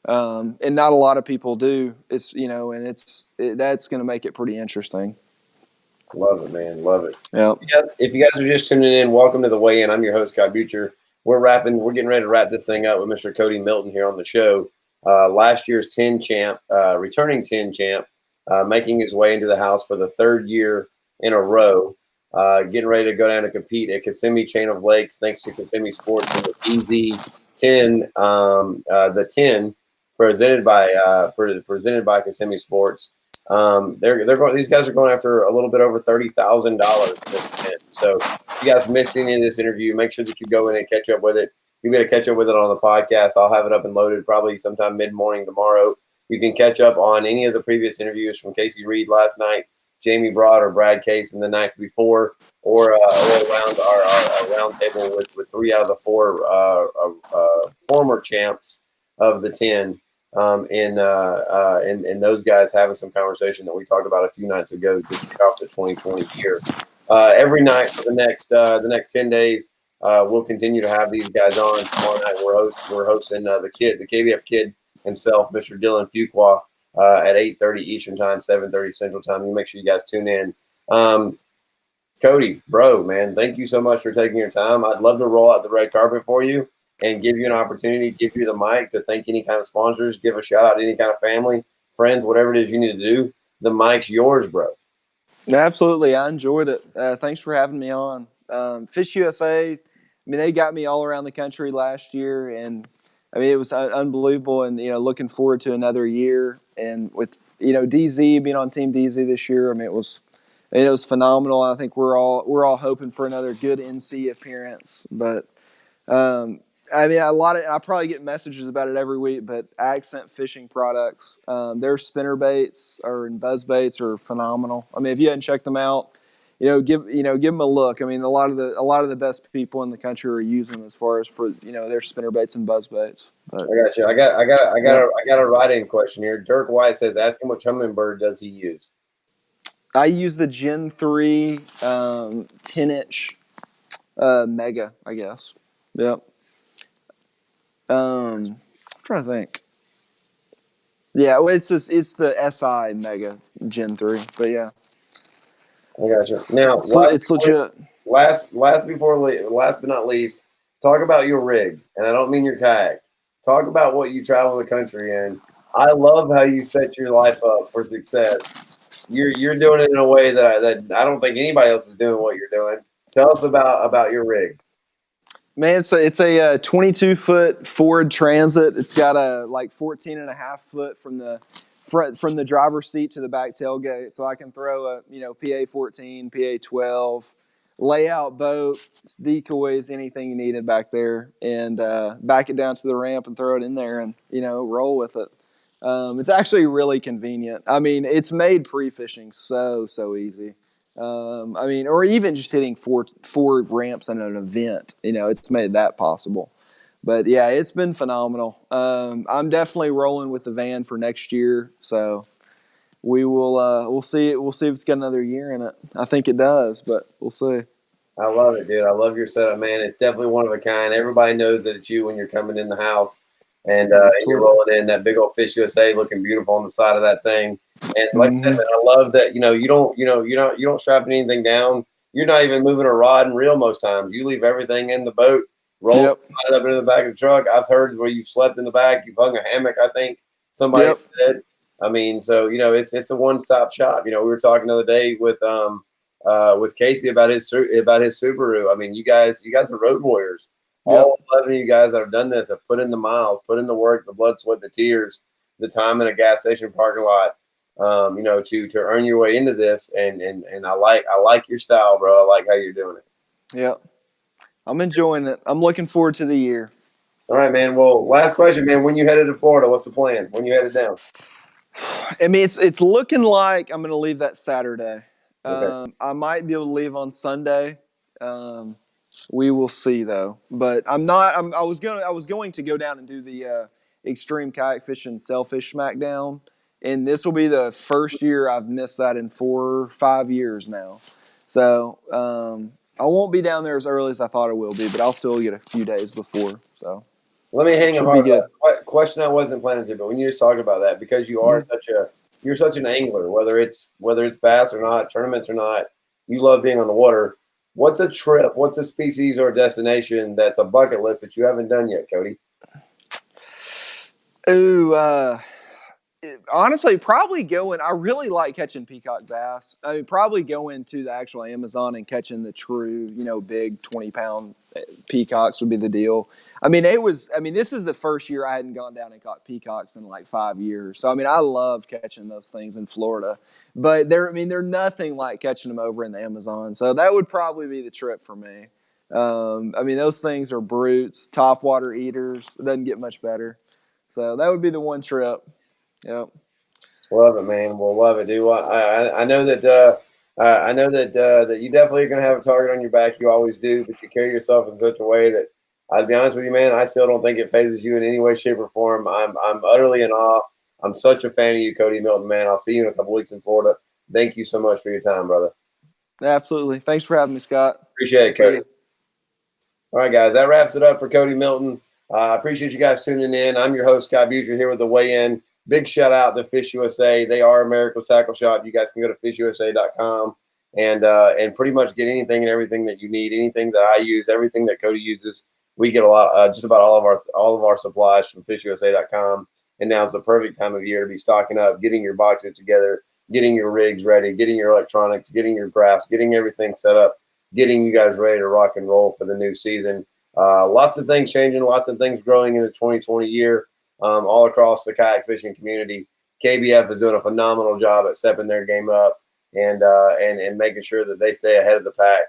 and not a lot of people do. That's gonna make it pretty interesting. Love it, man. Love it. Yeah. If you guys are just tuning in, welcome to the weigh-in. I'm your host, Scott Beutjer. We're getting ready to wrap this thing up with Mr. Cody Milton here on the show. Last year's 10 champ, returning 10 champ, making his way into the house for the third year in a row. Getting ready to go down to compete at Kissimmee Chain of Lakes, thanks to Kissimmee Sports and the EZ10, the 10 presented by Kissimmee Sports. These guys are going after a little bit over $30,000. So if you guys missed any of this interview, make sure that you go in and catch up with it. You'll be able to catch up with it on the podcast. I'll have it up and loaded probably sometime mid-morning tomorrow. You can catch up on any of the previous interviews from Casey Reed last night, Jamie Broad or Brad Case in the nights before, or around our round table with 3 out of the 4 former champs of the 10. And those guys having some conversation that we talked about a few nights ago to kick off the 2020 year. Every night for the next 10 days, we'll continue to have these guys on. Tomorrow night we're hosting the KBF kid himself, Mr. Dylan Fuqua, at 8:30 Eastern time, 7:30 Central time. You make sure you guys tune in. Cody, bro, man, thank you so much for taking your time. I'd love to roll out the red carpet for you and give you an opportunity, give you the mic to thank any kind of sponsors, give a shout out to any kind of family, friends, whatever it is you need to do. The mic's yours, bro. Absolutely. I enjoyed it. Thanks for having me on. Fish USA, I mean, they got me all around the country last year, and I mean, it was unbelievable, and, looking forward to another year. And with, DZ, being on Team DZ this year, I mean, it was phenomenal. I think we're all hoping for another good NC appearance, but, I mean, I probably get messages about it every week, but Accent Fishing Products, their spinner baits and buzz baits are phenomenal. I mean, if you hadn't checked them out, give them a look. I mean, a lot of the best people in the country are using them as far as for their spinner baits and buzz baits. But, I got you. I got a write-in question here. Dirk White says, ask him which hummingbird does he use. I use the Gen 3 10-inch Mega, I guess. Yep. I'm trying to think. Yeah, well, it's the SI Mega Gen 3, but yeah. I got you. Now, it's legit. Last but not least, talk about your rig, and I don't mean your kayak. Talk about what you travel the country in. I love how you set your life up for success. You're doing it in a way that I don't think anybody else is doing what you're doing. Tell us about your rig. Man, it's a 22-foot Ford Transit. It's got a 14.5 foot from the driver's seat to the back tailgate, so I can throw a PA-14, PA-12, layout boat, decoys, anything you needed back there, and back it down to the ramp and throw it in there and roll with it. It's actually really convenient. I mean, it's made pre-fishing so easy. I mean, or even just hitting four ramps in an event, it's made that possible. But yeah, it's been phenomenal. I'm definitely rolling with the van for next year, so we'll see. We'll see if it's got another year in it. I think it does, but we'll see. I love it, dude. I love your setup, man. It's definitely one of a kind. Everybody knows that it's you when you're coming in the house, and you're rolling in that big old Fish USA looking beautiful on the side of that thing. And like I said, man, I love that. You don't strap anything down. You're not even moving a rod and reel most times. You leave everything in the boat, roll it up into the back of the truck. I've heard where you've slept in the back, you've hung a hammock. I think somebody said. I mean, so it's a one-stop shop. We were talking the other day with Casey about his Subaru. I mean, you guys are road warriors. All 11 of you guys that have done this have put in the miles, put in the work, the blood, sweat, the tears, the time in a gas station parking lot, to earn your way into this. And I like your style, bro. I like how you're doing it. Yeah, I'm enjoying it. I'm looking forward to the year. All right, man. Well, last question, man. When you headed to Florida, what's the plan? When you headed down? I mean, it's looking like I'm going to leave that Saturday. Okay. I might be able to leave on Sunday. We will see, though. But I'm not. I was going to go down and do the Extreme Kayak Fishing Sailfish Smackdown, and this will be the first year I've missed that in 4 or 5 years now. So I won't be down there as early as I thought I will be, but I'll still get a few days before. So let me hang a should be good. question I wasn't planning to, but when you just talked about that, because you are you're such an angler, whether it's bass or not, tournaments or not, you love being on the water. What's a trip? What's a species or destination that's a bucket list that you haven't done yet, Cody? Ooh, honestly, probably going. I really like catching peacock bass. I mean, probably going to the actual Amazon and catching the true, big 20-pound peacocks would be the deal. I mean, this is the first year I hadn't gone down and caught peacocks in like 5 years. So I mean, I love catching those things in Florida, but they're nothing like catching them over in the Amazon. So that would probably be the trip for me. I mean, those things are brutes, topwater eaters. It doesn't get much better. So that would be the one trip. Yep. Love it, man. Well, love it, dude. I know that that you definitely are going to have a target on your back. You always do, but you carry yourself in such a way that, I'll be honest with you, man, I still don't think it phases you in any way, shape, or form. I'm utterly in awe. I'm such a fan of you, Cody Milton, man. I'll see you in a couple weeks in Florida. Thank you so much for your time, brother. Absolutely. Thanks for having me, Scott. Appreciate it, Cody. All right, guys, that wraps it up for Cody Milton. I appreciate you guys tuning in. I'm your host, Scott Beutjer, here with the weigh-in. Big shout out to Fish USA. They are America's tackle shop. You guys can go to fishusa.com and pretty much get anything and everything that you need. Anything that I use, everything that Cody uses. We get a lot, just about all of our supplies from fishusa.com. And now is the perfect time of year to be stocking up, getting your boxes together, getting your rigs ready, getting your electronics, getting your graphs, getting everything set up, getting you guys ready to rock and roll for the new season. Lots of things changing, lots of things growing in the 2020 year. All across the kayak fishing community. KBF is doing a phenomenal job at stepping their game up and making sure that they stay ahead of the pack.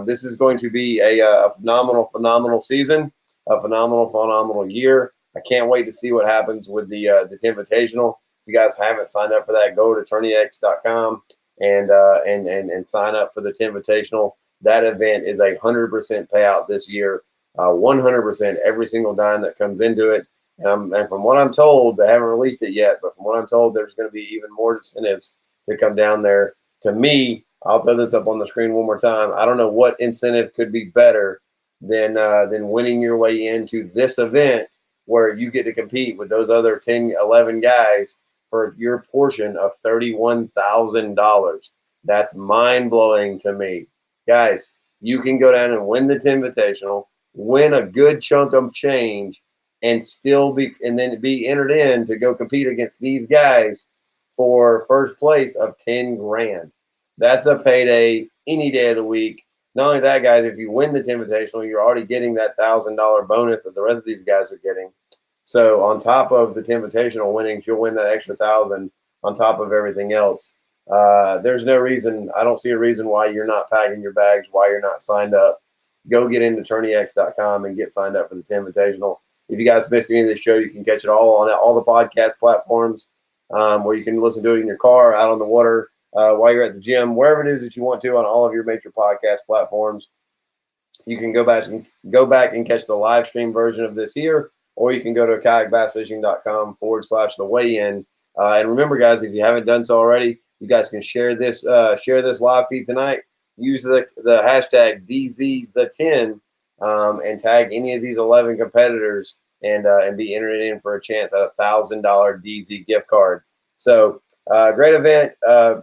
This is going to be a phenomenal season, a phenomenal year. I can't wait to see what happens with the Invitational. If you guys haven't signed up for that, go to tourneyx.com and sign up for the Invitational. That event is 100% payout this year, 100% every single dime that comes into it. And from what I'm told, they haven't released it yet, but from what I'm told, there's going to be even more incentives to come down there. To me, I'll throw this up on the screen one more time. I don't know what incentive could be better than winning your way into this event where you get to compete with those other 10, 11 guys for your portion of $31,000. That's mind-blowing to me. Guys, you can go down and win the Invitational, win a good chunk of change, and then be entered in to go compete against these guys for first place of 10 grand. That's a payday any day of the week. Not only that, guys, if you win the Invitational, you're already getting that $1,000 bonus that the rest of these guys are getting. So on top of the Invitational winnings, you'll win that extra $1,000 on top of everything else. There's no reason, I don't see a reason why you're not packing your bags, why you're not signed up. Go get into tourneyx.com and get signed up for the Invitational. If you guys missed any of this show, you can catch it all on all the podcast platforms where you can listen to it in your car, out on the water, while you're at the gym, wherever it is that you want to on all of your major podcast platforms. You can go back and catch the live stream version of this here, or you can go to kayakbassfishing.com/the weigh-in. And remember, guys, if you haven't done so already, you guys can share this live feed tonight. use the hashtag DZ10 and tag any of these 11 competitors and be entered in for a chance at a $1,000 DZ gift card. So great event.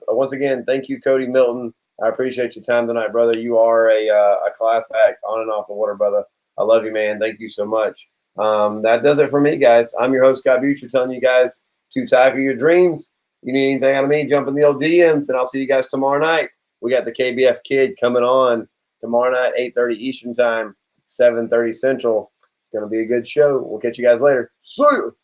Once again, thank you, Cody Milton. I appreciate your time tonight, brother. You are a class act on and off the water, brother. I love you, man. Thank you so much. That does it for me, guys. I'm your host, Scott Beutjer, telling you guys to tackle your dreams. You need anything out of me, jump in the old DMs, and I'll see you guys tomorrow night. We got the KBF Kid coming on tomorrow night, 8:30 Eastern Time, 7:30 Central. It's going to be a good show. We'll catch you guys later. See you.